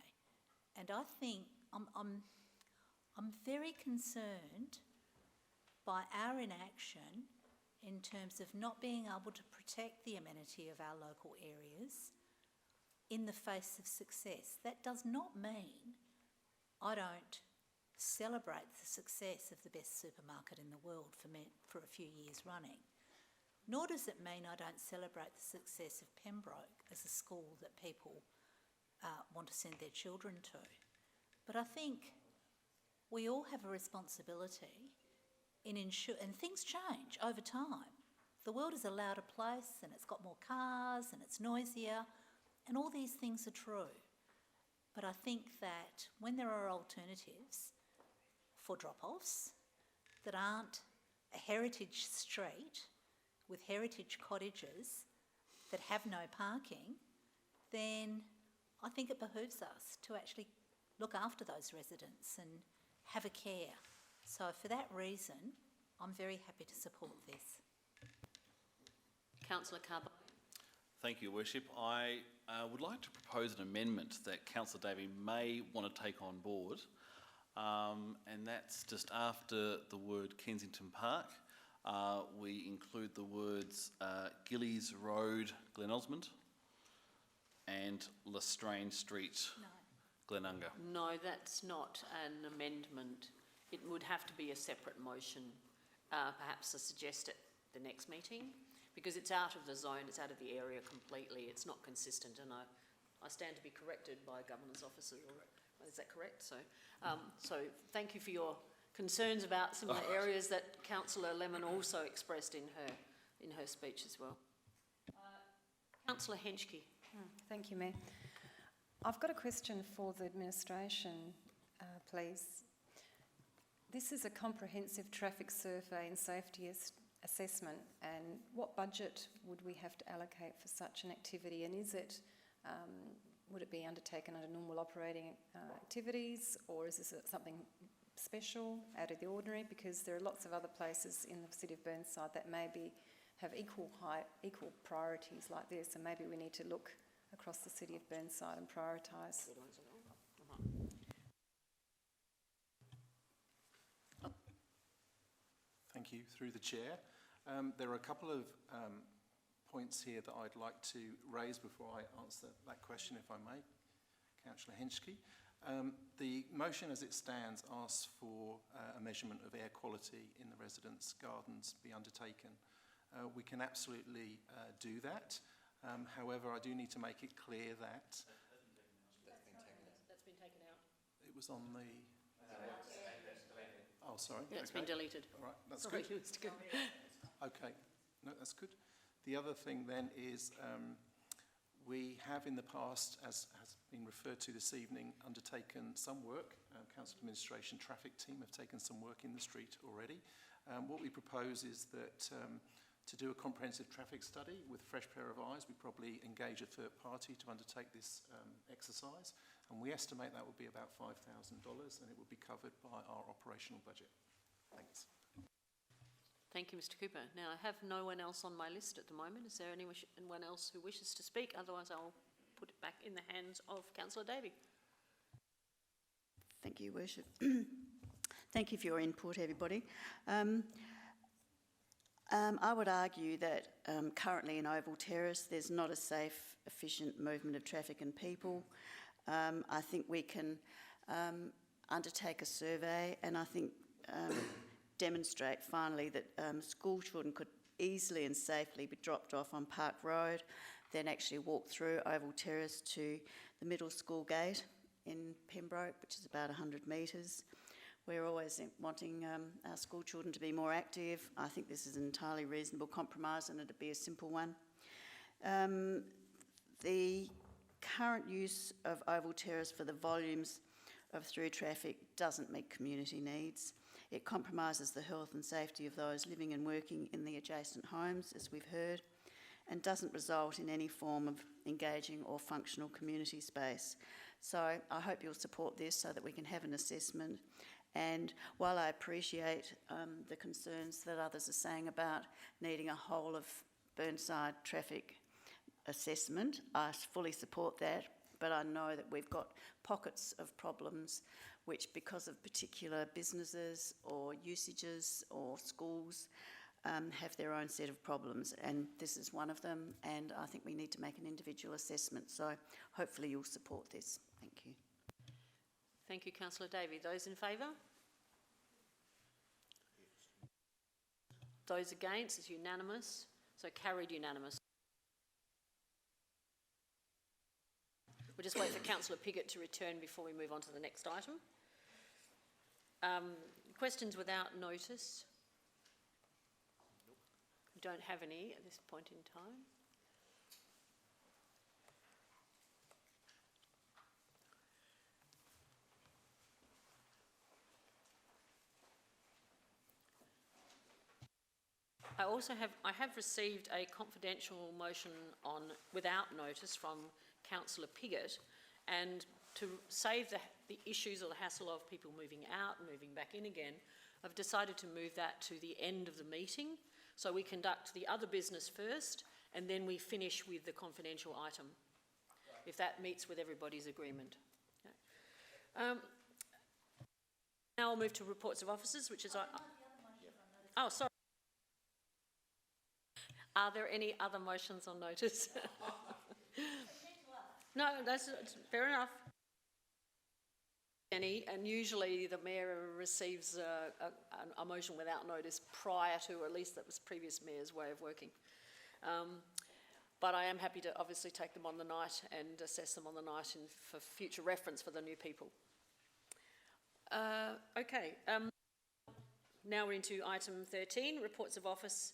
And I think I'm very concerned by our inaction in terms of not being able to protect the amenity of our local areas in the face of success. That does not mean I don't celebrate the success of the best supermarket in the world for a few years running, nor does it mean I don't celebrate the success of Pembroke as a school that people want to send their children to. But I think we all have a responsibility and things change over time. The world is a louder place and it's got more cars and it's noisier, and all these things are true. But I think that when there are alternatives for drop-offs that aren't a heritage street with heritage cottages that have no parking, then I think it behooves us to actually look after those residents and have a care. So for that reason, I'm very happy to support this. Councillor Carbo. Thank you, Worship. I would like to propose an amendment that Councillor Davey may want to take on board, and that's just after the word Kensington Park, we include the words Gillies Road, Glen Osmond, and Lestrange Street, Glenunga. No, that's not an amendment. It would have to be a separate motion. Perhaps I suggest at the next meeting, because it's out of the zone, it's out of the area completely. It's not consistent, and I stand to be corrected by Governor's officers. Is that correct? So, so thank you for your concerns about some of the areas that Councillor Lemon also expressed in her speech as well. Councillor Henschke. Thank you, Mayor. I've got a question for the administration, please. This is a comprehensive traffic survey and safety assessment, and what budget would we have to allocate for such an activity, and would it be undertaken under normal operating activities, or is this something special, out of the ordinary? Because there are lots of other places in the city of Burnside that maybe have equal priorities like this, and maybe we need to look across the city of Burnside and prioritise. Thank you. Through the chair. There are a couple of points here that I'd like to raise before I answer that question, if I may. Councillor Henschke. The motion as it stands asks for a measurement of air quality in the residents' gardens be undertaken. We can absolutely do that. However, I do need to make it clear that... That's been taken out. It was on the... Oh, sorry. Yeah, it's been deleted. All right, that's Sorry, good. Mr. Cooper. Okay, no, that's good. The other thing then is we have in the past, as has been referred to this evening, undertaken some work. Council Administration Traffic Team have taken some work in the street already. What we propose is that to do a comprehensive traffic study with a fresh pair of eyes, we probably engage a third party to undertake this exercise, and we estimate that would be about $5,000 and it would be covered by our operational budget. Thanks. Thank you, Mr. Cooper. Now, I have no one else on my list at the moment. Is there anyone else who wishes to speak? Otherwise, I'll put it back in the hands of Councillor Davey. Thank you, Worship. Thank you for your input, everybody. I would argue that currently in Oval Terrace there's not a safe, efficient movement of traffic and people. I think we can undertake a survey and I think demonstrate finally that school children could easily and safely be dropped off on Park Road, then actually walk through Oval Terrace to the middle school gate in Pembroke, which is about 100 metres. We're always wanting our school children to be more active. I think this is an entirely reasonable compromise and it'd be a simple one. The current use of Oval Terrace for the volumes of through traffic doesn't meet community needs. It compromises the health and safety of those living and working in the adjacent homes, as we've heard, and doesn't result in any form of engaging or functional community space. So I hope you'll support this so that we can have an assessment. And while I appreciate the concerns that others are saying about needing a whole of Burnside traffic assessment, I fully support that, but I know that we've got pockets of problems which, because of particular businesses or usages or schools, have their own set of problems, and this is one of them, and I think we need to make an individual assessment, so hopefully you'll support this. Thank you. Thank you, Councillor Davey. Those in favour? Those against? It's unanimous. So carried unanimous. We'll just wait for Councillor Piggott to return before we move on to the next item. Questions without notice? We don't have any at this point in time. I have received a confidential motion on without notice from Councillor Piggott, and to save the issues or the hassle of people moving out and moving back in again, I've decided to move that to the end of the meeting. So we conduct the other business first and then we finish with the confidential item, if that meets with everybody's agreement. Okay. Now I'll move to reports of officers, which is... Oh, sorry. Are there any other motions on notice? No, that's fair enough. And usually the mayor receives a motion without notice prior to, or at least that was previous mayor's way of working. But I am happy to obviously take them on the night and assess them on the night and for future reference for the new people. Okay, now we're into item 13, reports of office.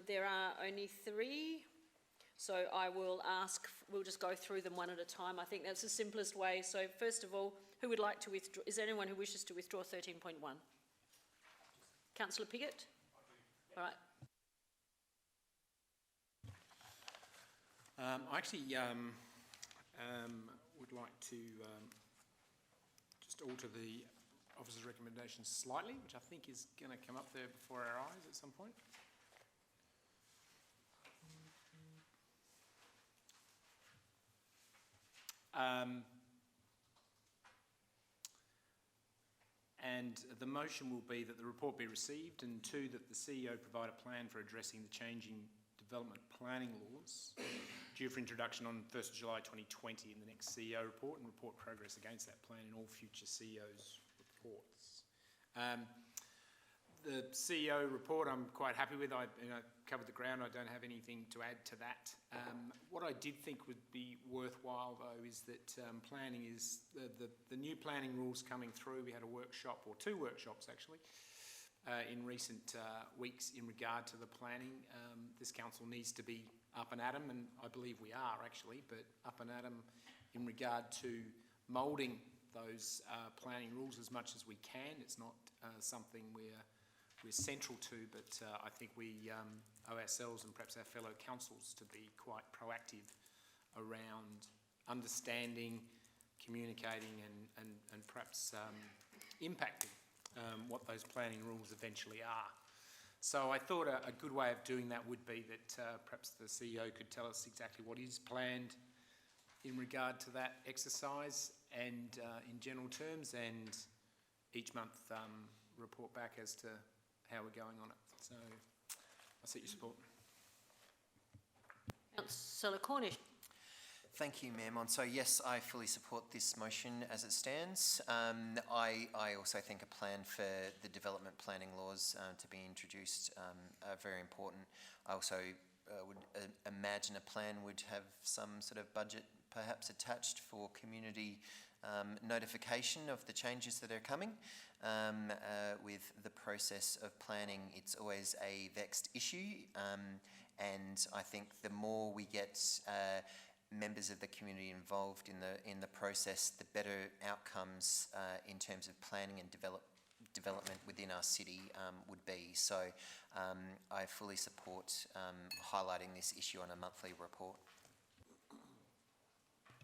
There are only 3. So I will ask, we'll just go through them one at a time. I think that's the simplest way. So first of all, who would like to withdraw? Is there anyone who wishes to withdraw 13.1? Councillor Piggott? All right. I actually would like to just alter the officer's recommendations slightly, which I think is going to come up there before our eyes at some point. And the motion will be that the report be received, and 2, that the CEO provide a plan for addressing the changing development planning laws due for introduction on 1st of July 2020 in the next CEO report, and report progress against that plan in all future CEO's reports. The CEO report I'm quite happy with. I covered the ground. I don't have anything to add to that. What I did think would be worthwhile, though, is that planning is the new planning rules coming through. We had a workshop, or two workshops actually, in recent weeks in regard to the planning. This council needs to be up and at 'em, and I believe we are actually, but up and at 'em in regard to moulding those planning rules as much as we can. It's not something we're central to, but I think we owe ourselves and perhaps our fellow councils to be quite proactive around understanding, communicating and perhaps impacting what those planning rules eventually are. So I thought a good way of doing that would be that perhaps the CEO could tell us exactly what is planned in regard to that exercise and in general terms, and each month report back as to how we're going on it. So I seek your support. Councillor Cornish. Thank you, Mayor Mon. So yes, I fully support this motion as it stands. I also think a plan for the development planning laws to be introduced are very important. I also would imagine a plan would have some sort of budget perhaps attached for community notification of the changes that are coming. With the process of planning, it's always a vexed issue, and I think the more we get members of the community involved in the process, the better outcomes in terms of planning and development within our city would be. So I fully support highlighting this issue on a monthly report.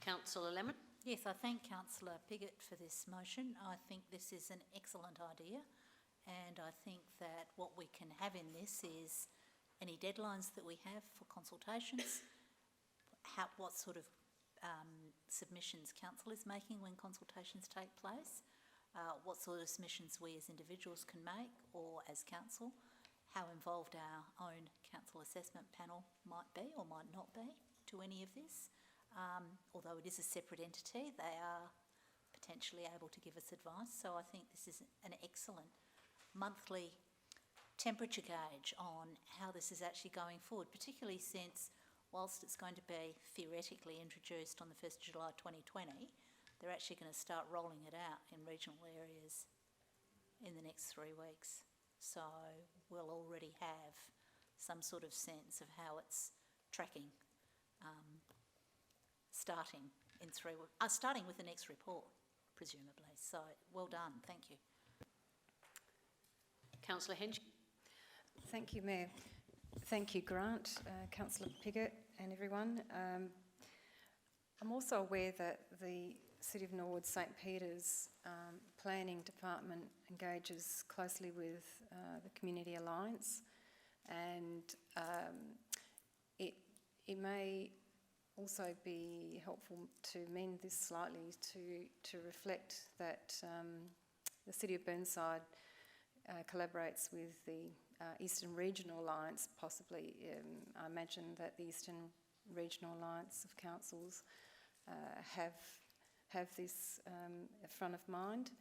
Councillor Lemon. Yes, I thank Councillor Piggott for this motion. I think this is an excellent idea, and I think that what we can have in this is any deadlines that we have for consultations, what sort of submissions council is making when consultations take place, what sort of submissions we as individuals can make or as council, how involved our own council assessment panel might be or might not be to any of this. Although it is a separate entity, they are potentially able to give us advice. So I think this is an excellent monthly temperature gauge on how this is actually going forward, particularly since whilst it's going to be theoretically introduced on the 1st of July 2020, they're actually going to start rolling it out in regional areas in the next 3 weeks. So we'll already have some sort of sense of how it's tracking. Starting with the next report, presumably. So well done, thank you. Councillor Henge. Thank you, Mayor. Thank you, Grant, Councillor Piggott and everyone. I'm also aware that the City of Norwood St Peter's Planning Department engages closely with the Community Alliance, and it may also be helpful to amend this slightly to reflect that the City of Burnside collaborates with the Eastern Regional Alliance, possibly. I imagine that the Eastern Regional Alliance of Councils have this front of mind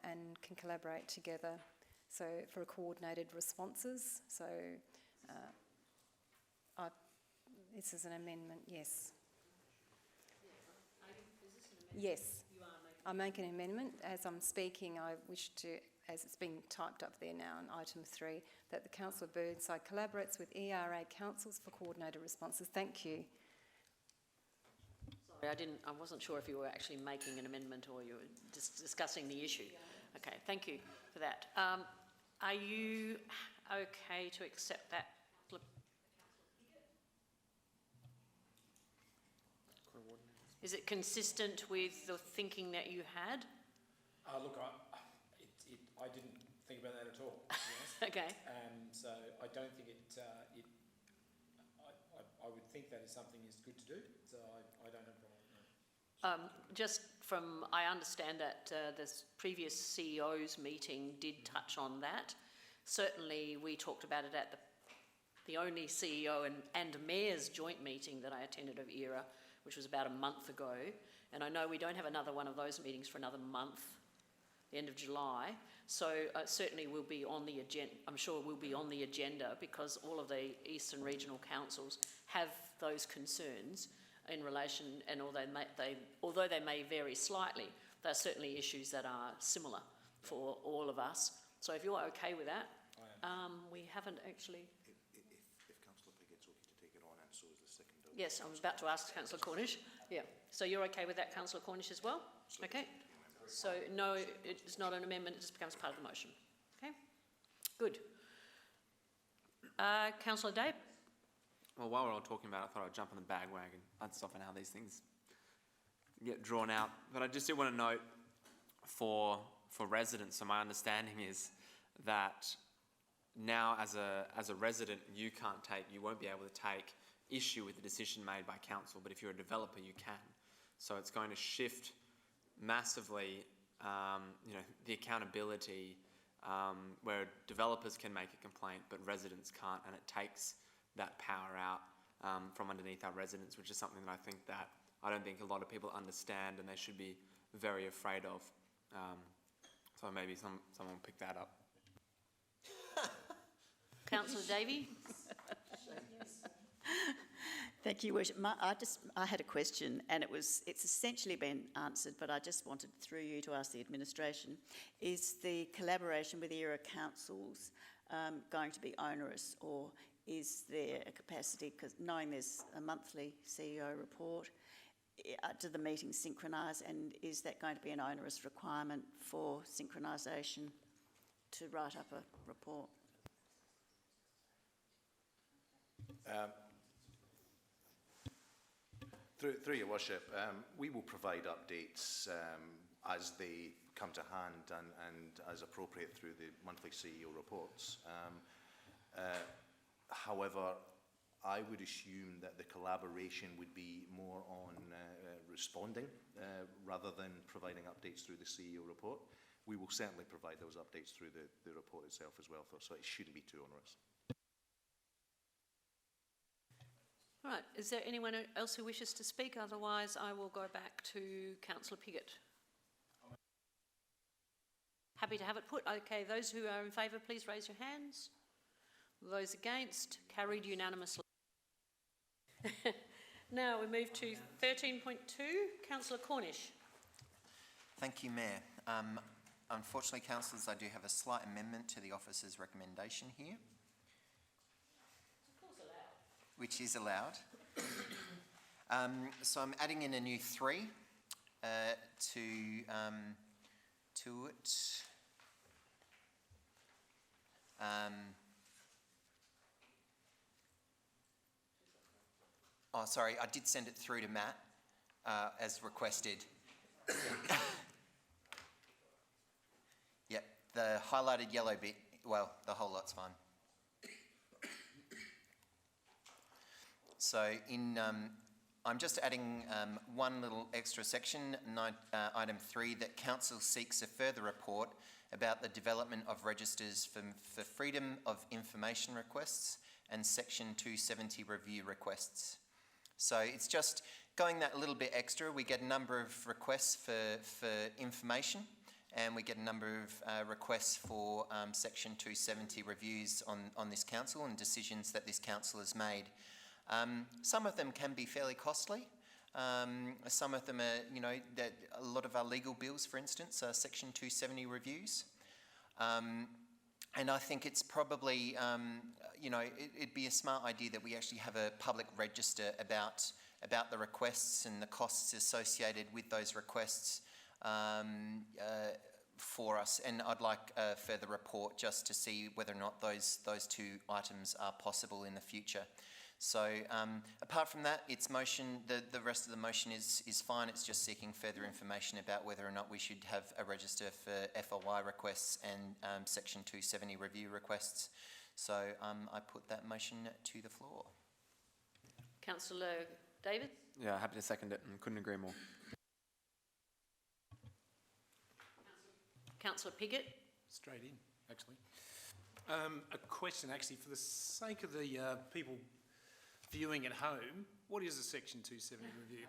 and can collaborate together. So for coordinated responses. So this is an amendment, yes. Yes, I make an amendment. As I'm speaking, I wish to, as it's being typed up there now on item 3, that the Council of Burnside collaborates with ERA councils for coordinated responses. Thank you. Sorry, I wasn't sure if you were actually making an amendment or you were just discussing the issue. Okay, thank you for that. Are you okay to accept that? Is it consistent with the thinking that you had? Look, I didn't think about that at all, to be honest. Okay. So I don't think I would think that is something is good to do, so I don't have a problem with that. Just from, I understand that this previous CEO's meeting did touch on that. Certainly we talked about it at the the only CEO and mayor's joint meeting that I attended of ERA, which was about a month ago. And I know we don't have another one of those meetings for another month, the end of July. So certainly will be on the agenda. I'm sure will be on the agenda because all of the Eastern Regional Councils have those concerns in relation, and although they may vary slightly, they're certainly issues that are similar for all of us. So if you're okay with that, we haven't actually... If Councillor Piggott's okay to take it on, and so is the second... Yes, I was about to ask Councillor Cornish. Yeah, so you're okay with that, Councillor Cornish, as well? Okay. So no, it's not an amendment, it just becomes part of the motion. Okay, good. Councillor Dave? Well, while we're all talking about it, I thought I'd jump on the bandwagon. That's often how these things get drawn out. But I just did want to note for residents, so my understanding is that now as a resident, you won't be able to take issue with the decision made by council, but if you're a developer, you can. So it's going to shift massively, the accountability, where developers can make a complaint, but residents can't, and it takes that power out from underneath our residents, which is something that I don't think a lot of people understand, and they should be very afraid of. So maybe someone will pick that up. Councillor Davey? Thank you, Worship. I had a question, and it's essentially been answered, but I just wanted through you to ask the administration: is the collaboration with ERA councils going to be onerous, or is there a capacity, because knowing there's a monthly CEO report, do the meetings synchronise, and is that going to be an onerous requirement for synchronisation to write up a report? Through your worship, we will provide updates as they come to hand and as appropriate through the monthly CEO reports. However, I would assume that the collaboration would be more on responding rather than providing updates through the CEO report. We will certainly provide those updates through the report itself as well, so it shouldn't be too onerous. All right, is there anyone else who wishes to speak? Otherwise, I will go back to Councillor Piggott. Happy to have it put. Okay, those who are in favour, please raise your hands. Those against, carried unanimously. Now we move to 13.2, Councillor Cornish. Thank you, Mayor. Unfortunately, councillors, I do have a slight amendment to the officer's recommendation here. Which is allowed. So I'm adding in a new 3 to it. Sorry, I did send it through to Matt as requested. Yep, the highlighted yellow bit, well, the whole lot's fine. So I'm just adding one little extra section, item 3, that council seeks a further report about the development of registers for freedom of information requests and section 270 review requests. So it's just going that little bit extra. We get a number of requests for information, and we get a number of requests for section 270 reviews on this council and decisions that this council has made. Some of them can be fairly costly. Some of them are, that a lot of our legal bills, for instance, are section 270 reviews. And I think it's probably, it'd be a smart idea that we actually have a public register about the requests and the costs associated with those requests for us. And I'd like a further report just to see whether or not those 2 items are possible in the future. So apart from that, its motion, the rest of the motion is fine. It's just seeking further information about whether or not we should have a register for FLY requests and section 270 review requests. So I put that motion to the floor. Councillor David? Yeah, happy to second it and couldn't agree more. Councillor Piggott? Straight in, actually. A question, actually, for the sake of the people viewing at home, what is a Section 270 review?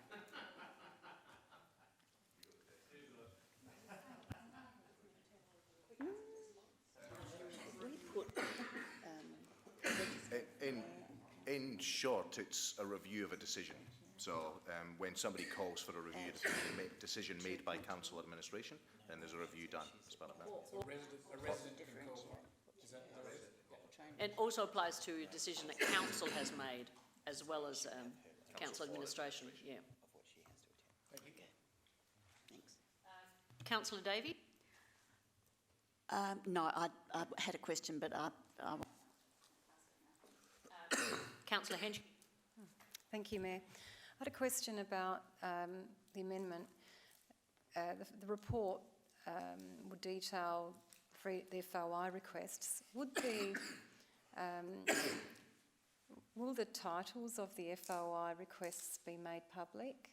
In short, it's a review of a decision. So when somebody calls for a review decision made by council administration, then there's a review done as part of that. A resident can call. Is that correct? It also applies to a decision that council has made, as well as council administration, yeah. Thank you. Thanks. Councillor Davey? No, I had a question, but Councillor Hench? Thank you, Mayor. I had a question about the amendment. The report would detail the FOI requests. Will the titles of the FOI requests be made public,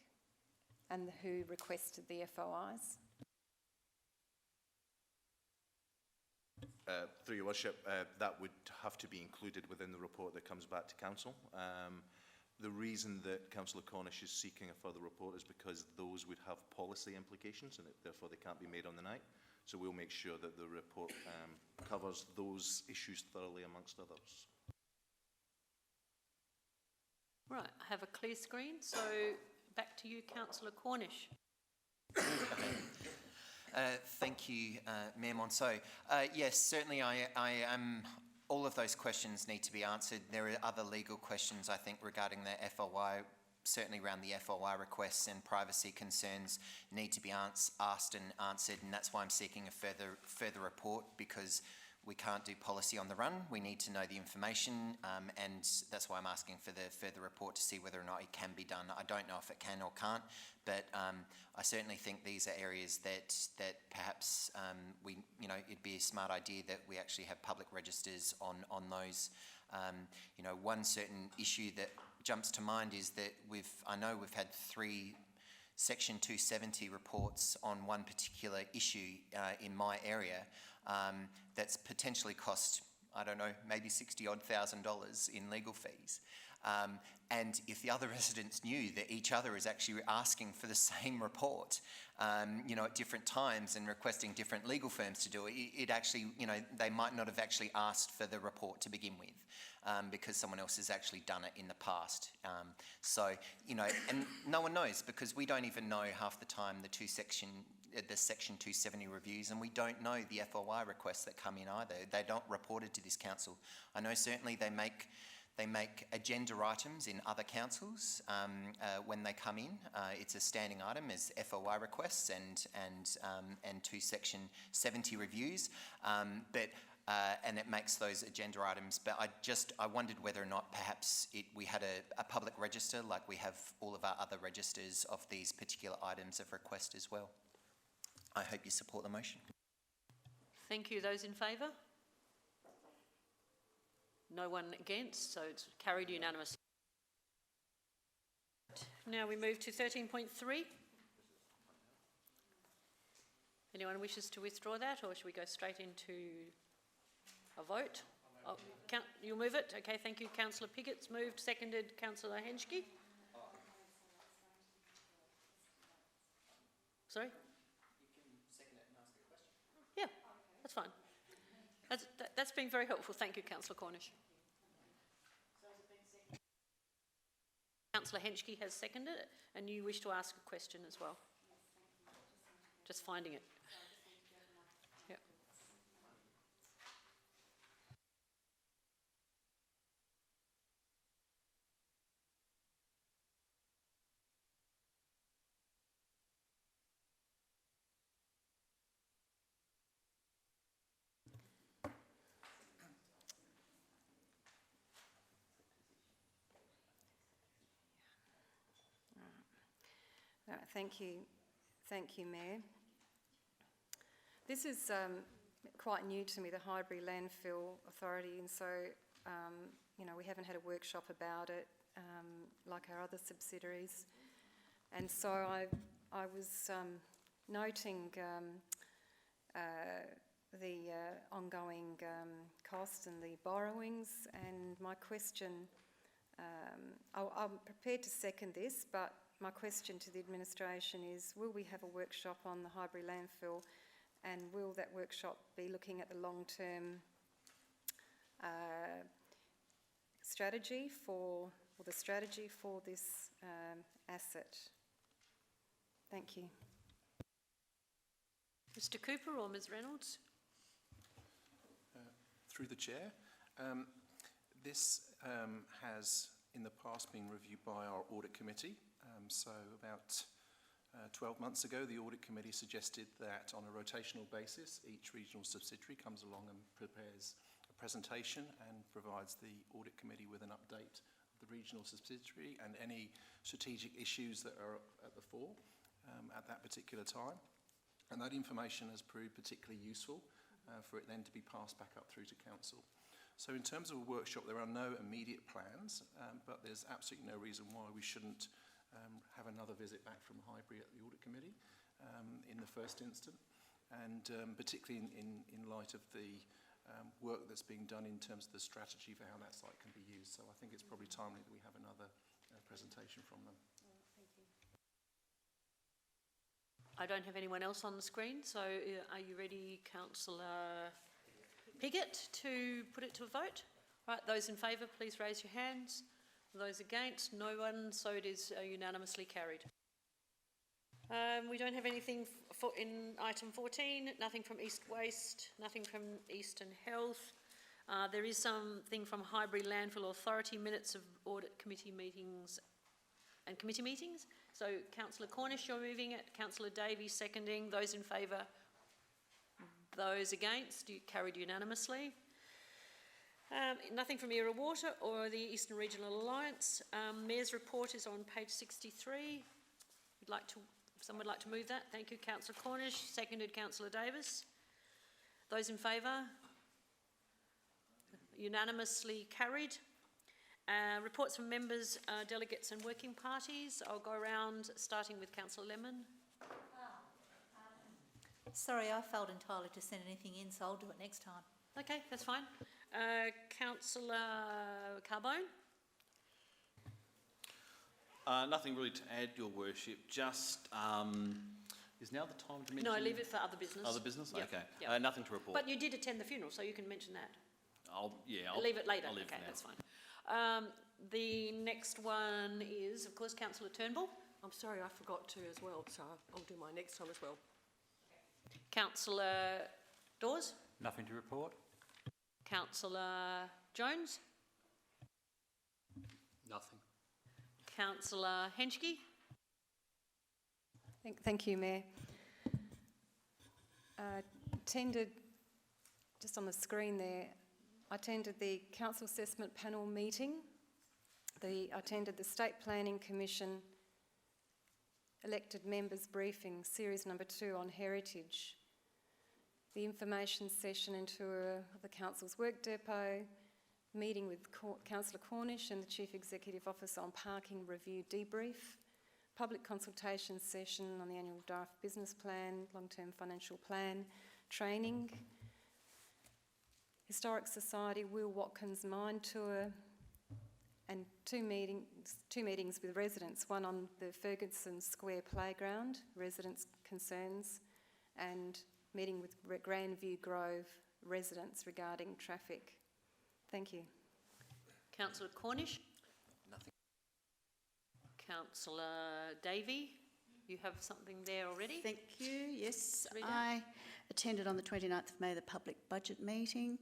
and who requested the FOIs? Through your worship, that would have to be included within the report that comes back to council. The reason that Councillor Cornish is seeking a further report is because those would have policy implications and therefore they can't be made on the night. So we'll make sure that the report covers those issues thoroughly amongst others. Right, I have a clear screen, so back to you, Councillor Cornish. Thank you, Mayor Monceau. Yes, certainly I am. All of those questions need to be answered. There are other legal questions, I think, regarding the FOI, certainly around the FOI requests and privacy concerns need to be asked and answered, and that's why I'm seeking a further report, because we can't do policy on the run. We need to know the information, and that's why I'm asking for the further report to see whether or not it can be done. I don't know if it can or can't, but I certainly think these are areas that perhaps it'd be a smart idea that we actually have public registers on those. One certain issue that jumps to mind is that I know we've had 3 Section 270 reports on one particular issue in my area that's potentially cost, I don't know, maybe $60,000 in legal fees. And if the other residents knew that each other is actually asking for the same report, at different times and requesting different legal firms to do it, it actually, they might not have actually asked for the report to begin with, because someone else has actually done it in the past. And no one knows, because we don't even know half the time the Section 270 reviews, and we don't know the FOI requests that come in either. They're not reported to this council. I know certainly they make agenda items in other councils when they come in. It's a standing item as FOI requests and 2 Section 70 reviews, and it makes those agenda items. But I wondered whether or not perhaps we had a public register like we have all of our other registers of these particular items of request as well. I hope you support the motion. Thank you. Those in favour? No one against, so it's carried unanimously. Now we move to 13.3. Anyone wishes to withdraw that, or should we go straight into a vote? Oh, you'll move it? Okay, thank you. Councillor Piggott's moved, seconded. Councillor Henschke? Sorry? Yeah, that's fine. That's been very helpful. Thank you, Councillor Cornish. Councillor Henschke has seconded it, and you wish to ask a question as well. Just finding it. Yep. Thank you, Mayor. This is quite new to me, the Highbury Landfill Authority, and so we haven't had a workshop about it like our other subsidiaries, and so I was noting the ongoing costs and the borrowings. And my question, I'm prepared to second this, but my question to the administration is, will we have a workshop on the Highbury landfill, and will that workshop be looking at the long-term strategy for this asset? Thank you. Mr Cooper or Ms Reynolds? Through the chair, this has in the past been reviewed by our audit committee. So about 12 months ago, the audit committee suggested that on a rotational basis, each regional subsidiary comes along and prepares a presentation and provides the audit committee with an update of the regional subsidiary and any strategic issues that are at the fore at that particular time. And that information has proved particularly useful for it then to be passed back up through to council. So in terms of a workshop, there are no immediate plans, but there's absolutely no reason why we shouldn't have another visit back from Highbury at the audit committee in the first instance, and particularly in light of the work that's being done in terms of the strategy for how that site can be used. So I think it's probably timely that we have another presentation from them. Thank you. I don't have anyone else on the screen, so are you ready, Councillor Piggott, to put it to a vote? Right, those in favour, please raise your hands. Those against, no one, so it is unanimously carried. We don't have anything in item 14, nothing from East Waste, nothing from Eastern Health. There is something from Highbury Landfill Authority, minutes of audit committee meetings and committee meetings. So Councillor Cornish, you're moving it. Councillor Davies seconding. Those in favour? Those against? Carried unanimously. Nothing from Era Water or the Eastern Regional Alliance. Mayor's report is on page 63. Someone would like to move that? Thank you, Councillor Cornish. Seconded, Councillor Davis. Those in favour? Unanimously carried. Reports from members, delegates and working parties. I'll go around starting with Councillor Lemon. Sorry, I failed entirely to send anything in, so I'll do it next time. Okay, that's fine. Councillor Carbone. Nothing really to add, Your Worship. Just, is now the time to mention... No, leave it for other business. Other business? Yep. Okay. Yep. Nothing to report. But you did attend the funeral, so you can mention that. I'll leave it later. I'll leave okay, it now. that's fine. The next one is, of course, Councillor Turnbull. I'm sorry, I forgot to as well, so I'll do mine next time as well. Councillor Dawes. Nothing to report. Councillor Jones. Nothing. Councillor Henschke. Thank you, Mayor. Attended, just on the screen there, I attended the Council Assessment Panel meeting. I attended the State Planning Commission elected members briefing, series number 2 on heritage, the information session and tour of the Council's work depot, meeting with Councillor Cornish and the Chief Executive Officer on parking review debrief, public consultation session on the annual draft business plan, long-term financial plan, training, Historic Society Will Watkins Mine tour, and two meetings with residents, one on the Ferguson Square Playground, residents' concerns, and meeting with Grandview Grove residents regarding traffic. Thank you. Councillor Cornish. Nothing. Councillor Davey, you have something there already? Thank you. Yes, Read I attended on the 29th of May the public budget meeting.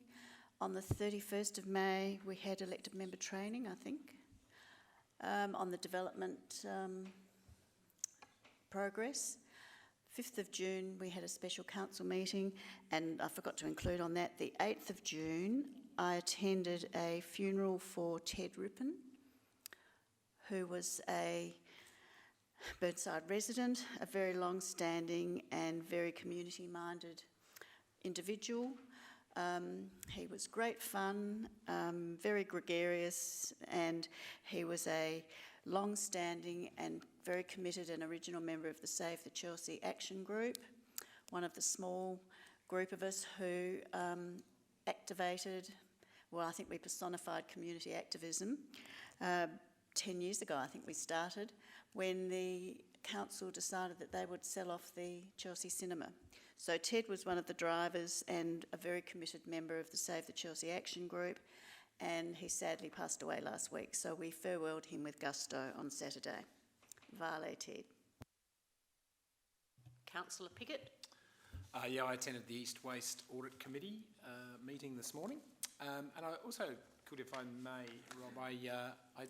On the 31st of May, we had elected member training, I think, on the development progress. 5th of June, we had a special council meeting, and I forgot to include on that, the 8th of June, I attended a funeral for Ted Rippon, who was a Burnside resident, a very long-standing and very community-minded individual. He was great fun, very gregarious, and he was a long-standing and very committed and original member of the Save the Chelsea Action Group, one of the small group of us who activated, well, I think we personified community activism 10 years ago, I think we started, when the council decided that they would sell off the Chelsea cinema. So Ted was one of the drivers and a very committed member of the Save the Chelsea Action Group, and he sadly passed away last week, so we farewelled him with gusto on Saturday. Vale, Ted. Councillor Piggott. Yeah, I attended the East Waste Audit Committee meeting this morning. And I also could, if I may, Rob,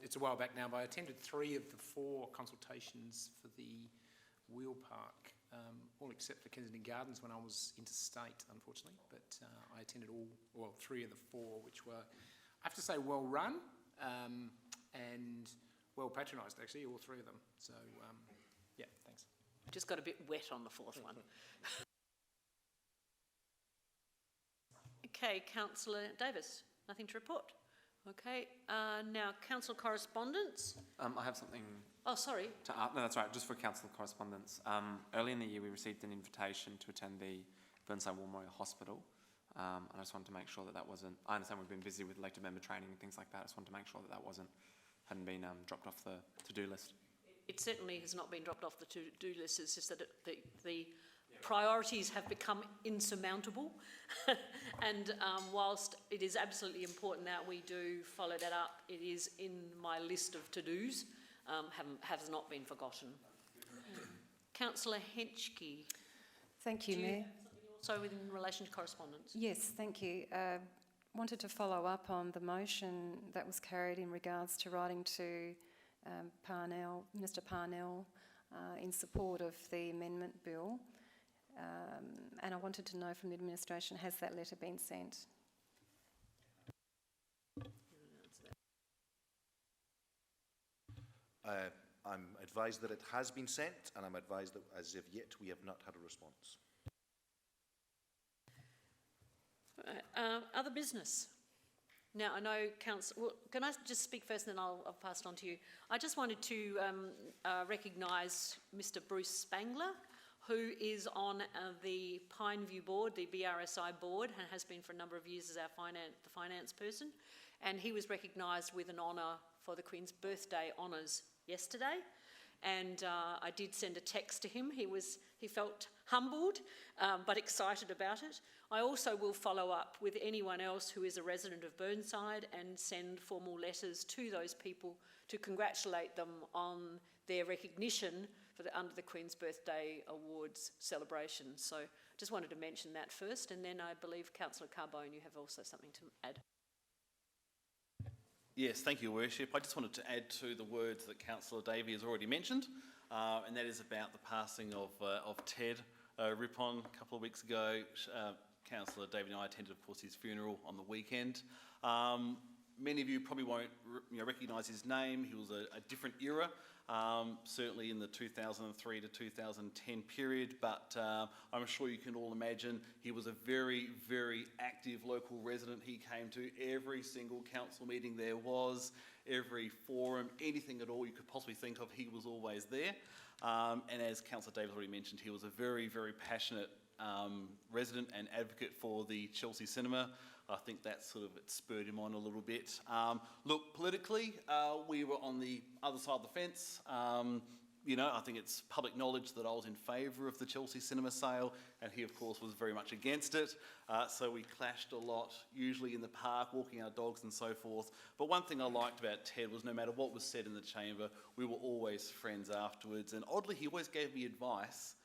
it's a while back now, but I attended 3 of the 4 consultations for the wheel park, all except for Kensington Gardens when I was interstate, unfortunately. But I attended 3 of the 4, which were, I have to say, well run and well patronised, actually, all 3 of them. So, yeah, thanks. Just got a bit wet on the 4th one. Okay, Councillor Davis, nothing to report. Okay, now council correspondence. I have something. Oh, sorry. No, that's right. Just for council correspondence. Early in the year, we received an invitation to attend the Burnside War Memorial Hospital. And I just wanted to make sure that wasn't. I understand we've been busy with elected member training and things like that. I just wanted to make sure that hadn't been dropped off the to-do list. It certainly has not been dropped off the to-do list. It's just that the priorities have become insurmountable. And whilst it is absolutely important that we do follow that up, it is in my list of to-dos, has not been forgotten. Councillor Henschke. Thank you, Mayor. Also in relation to correspondence? Yes, thank you. Wanted to follow up on the motion that was carried in regards to writing to Minister Parnell in support of the amendment bill. And I wanted to know from the administration, has that letter been sent? I'm advised that it has been sent, and I'm advised that as of yet we have not had a response. Other business. Now, I know can I just speak first and then I'll pass it on to you. I just wanted to recognise Mr. Bruce Spangler, who is on the Pineview board, the BRSI board, and has been for a number of years as our the finance person. And he was recognised with an honour for the Queen's Birthday honours yesterday. And I did send a text to him. He felt humbled, but excited about it. I also will follow up with anyone else who is a resident of Burnside and send formal letters to those people to congratulate them on their recognition under the Queen's Birthday Awards celebration. So just wanted to mention that first, and then I believe Councillor Carbone, you have also something to add. Yes, thank you, Worship. I just wanted to add to the words that Councillor Davey has already mentioned, and that is about the passing of Ted Rippon a couple of weeks ago. Councillor Davey and I attended, of course, his funeral on the weekend. Many of you probably won't recognise his name. He was a different era, certainly in the 2003 to 2010 period, but I'm sure you can all imagine he was a very, very active local resident. He came to every single council meeting there was, every forum, anything at all you could possibly think of, he was always there. And as Councillor Davis already mentioned, he was a very, very passionate resident and advocate for the Chelsea cinema. I think that sort of spurred him on a little bit. Look, politically, we were on the other side of the fence. I think it's public knowledge that I was in favour of the Chelsea cinema sale, and he, of course, was very much against it. So we clashed a lot, usually in the park, walking our dogs and so forth. But one thing I liked about Ted was no matter what was said in the chamber, we were always friends afterwards. And oddly, he always gave me advice,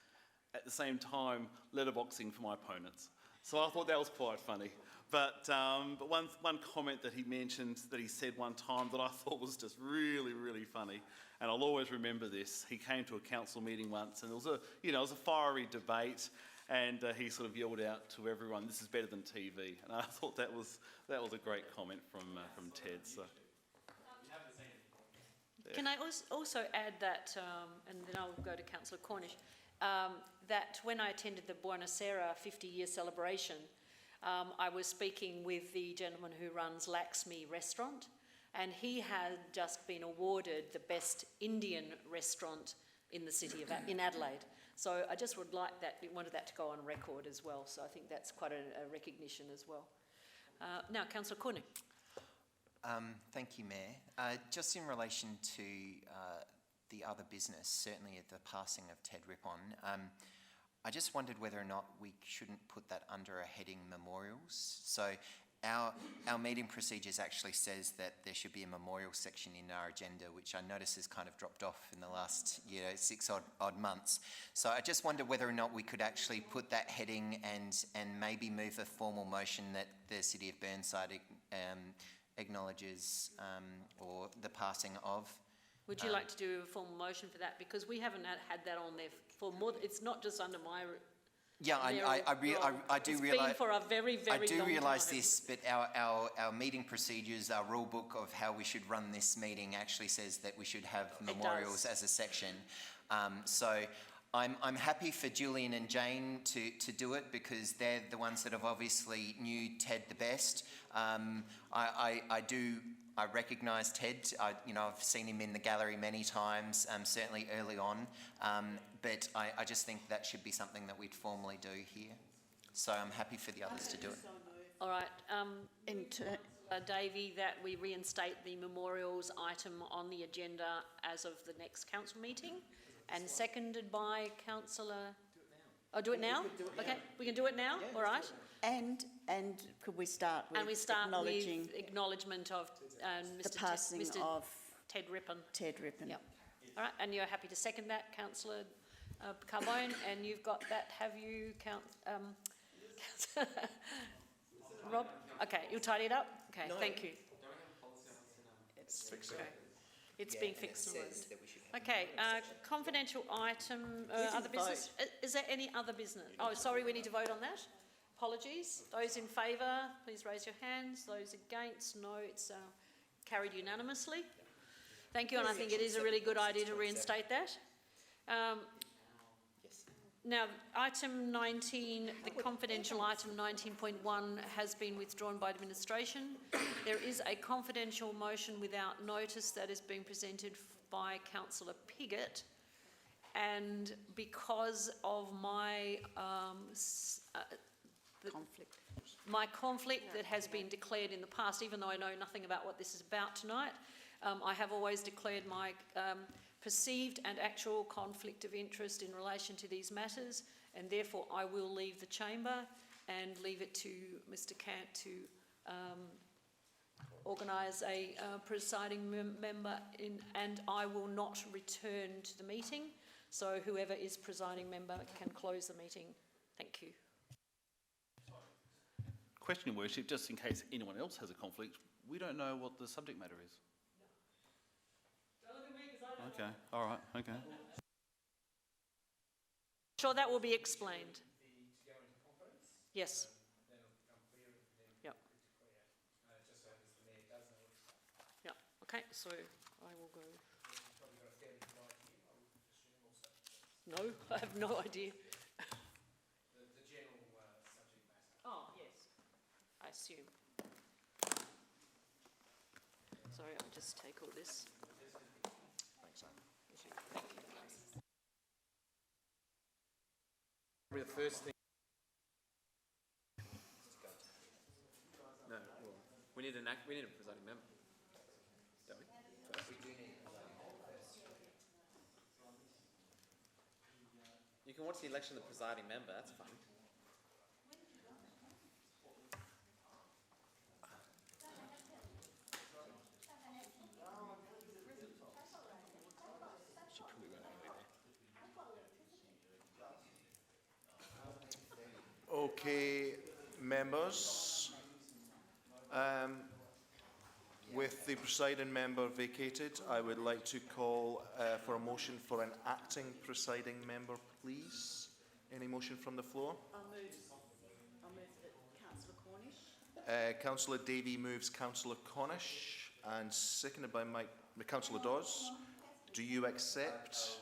at the same time letterboxing for my opponents. So I thought that was quite funny. But one comment that he mentioned, that he said one time that I thought was just really, really funny, and I'll always remember this. He came to a council meeting once, and it was a fiery debate, and he sort of yelled out to everyone, "This is better than TV." And I thought that was a great comment from Ted. So. Can I also add that, and then I'll go to Councillor Cornish, that when I attended the Buenos Aires 50-year celebration, I was speaking with the gentleman who runs Laxmi Restaurant, and he had just been awarded the best Indian restaurant in the city of, in Adelaide. So I just would like that, wanted that to go on record as well. So I think that's quite a recognition as well. Now, Councillor Cornu. Thank you, Mayor. Just in relation to the other business, certainly at the passing of Ted Rippon, I just wondered whether or not we shouldn't put that under a heading memorials. So our meeting procedures actually says that there should be a memorial section in our agenda, which I notice has kind of dropped off in the last 6 odd months. So I just wonder whether or not we could actually put that heading and maybe move a formal motion that the City of Burnside acknowledges or the passing of. Would you like to do a formal motion for that? Because we haven't had that on there for more. It's not just under my. Yeah, I do realise. It's been for a very, very long time. I do realise this, but our meeting procedures, our rule book of how we should run this meeting actually says that we should have memorials as a section. So I'm happy for Julian and Jane to do it because they're the ones that have obviously knew Ted the best. I recognise Ted. I've seen him in the gallery many times, certainly early on. But I just think that should be something that we'd formally do here. So I'm happy for the others to do it. All right. Davey, that we reinstate the memorials item on the agenda as of the next council meeting, and seconded by Councillor. Oh, do it now? Okay, we can do it now. All right. And could we start with acknowledging with acknowledgement of the passing of Ted Rippon. Ted Rippon. Yep. All right, and you're happy to second that, Councillor Carbone, and you've got that, have you, Rob? Okay, you'll tidy it up? Okay, thank you. It's fixed. Okay. It's being fixed. Okay, confidential item, other business. Is there any other business? Oh, sorry, we need to vote on that. Apologies. Those in favour, please raise your hands. Those against, no, it's carried unanimously. Thank you, and I think it is a really good idea to reinstate that. Now, item 19, the confidential item 19.1 has been withdrawn by administration. There is a confidential motion without notice that is being presented by Councillor Piggott, and because of my conflict that has been declared in the past, even though I know nothing about what this is about tonight, I have always declared my perceived and actual conflict of interest in relation to these matters, and therefore I will leave the chamber and leave it to Mr. Cant to organise a presiding member and I will not return to the meeting. So whoever is presiding member can close the meeting. Thank you. Question, Your Worship, just in case anyone else has a conflict, we don't know what the subject matter is. Okay, all right, okay. Sure, that will be explained. Yes. Yep. Yep, okay, so I will go. No, I have no idea. The general subject matter. Oh, yes, I assume. Sorry, I'll just take all this. The first thing. No, well, we need a presiding member, don't we? First. We do need a presiding member first. You can watch the election of the presiding member, that's fun. Okay, members, with the presiding member vacated, I would like to call for a motion for an acting presiding member, please. Any motion from the floor? I'll move that Councillor Cornish. Councillor Davey moves Councillor Cornish and seconded by Councillor Dawes. Do you accept?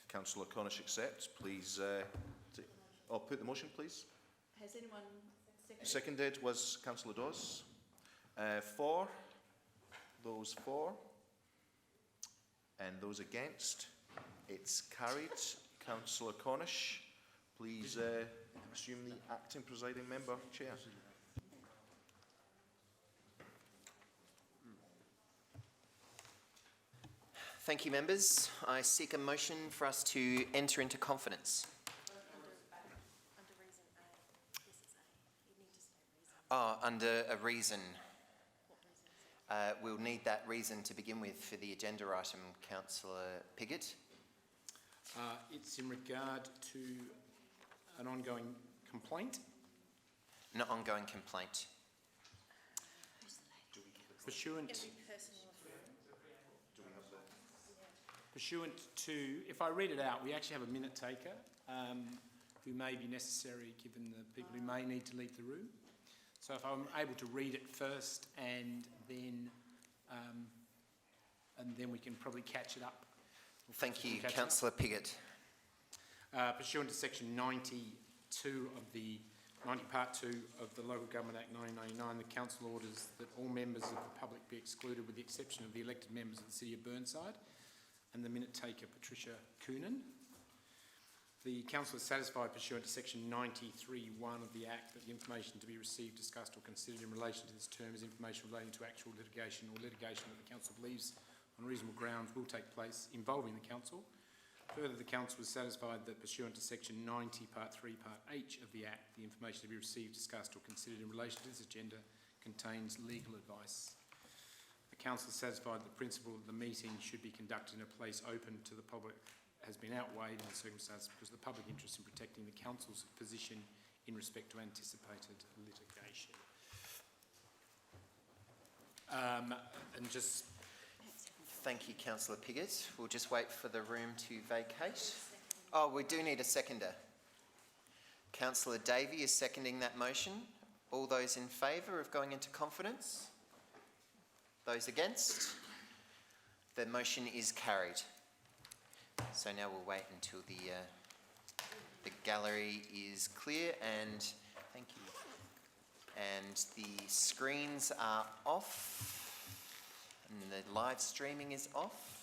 Councillor Cornish accepts. Please, I'll put the motion, please. Has anyone seconded? Seconded was Councillor Dawes. For those for. And those against? It's carried. Councillor Cornish, please assume the acting presiding member chair. Thank you, members. I seek a motion for us to enter into confidence. Under a reason. We'll need that reason to begin with for the agenda item, Councillor Piggott. It's in regard to an ongoing complaint. An ongoing complaint. Pursuant to, if I read it out, we actually have a minute taker who may be necessary given the people who may need to leave the room. So if I'm able to read it first and then we can probably catch it up. Thank you, Councillor Piggott. Pursuant to section 92 of the 90 Part 2 of the Local Government Act 1999, the Council orders that all members of the public be excluded with the exception of the elected members of the City of Burnside and the minute taker Patricia Coonan. The Council is satisfied pursuant to section 93(1) of the Act that the information to be received, discussed or considered in relation to this term is information relating to actual litigation or litigation that the Council believes on reasonable grounds will take place involving the Council. Further, the Council is satisfied that pursuant to section 90 Part 3 Part H of the Act, the information to be received, discussed or considered in relation to this agenda contains legal advice. The Council is satisfied that the principle that the meeting should be conducted in a place open to the public has been outweighed in the circumstances because of the public interest in protecting the Council's position in respect to anticipated litigation. Thank you, Councillor Piggott. We'll just wait for the room to vacate. Oh, we do need a seconder. Councillor Davey is seconding that motion. All those in favour of going into confidence? Those against? The motion is carried. So now we'll wait until the gallery is clear and thank you. And the screens are off and the live streaming is off.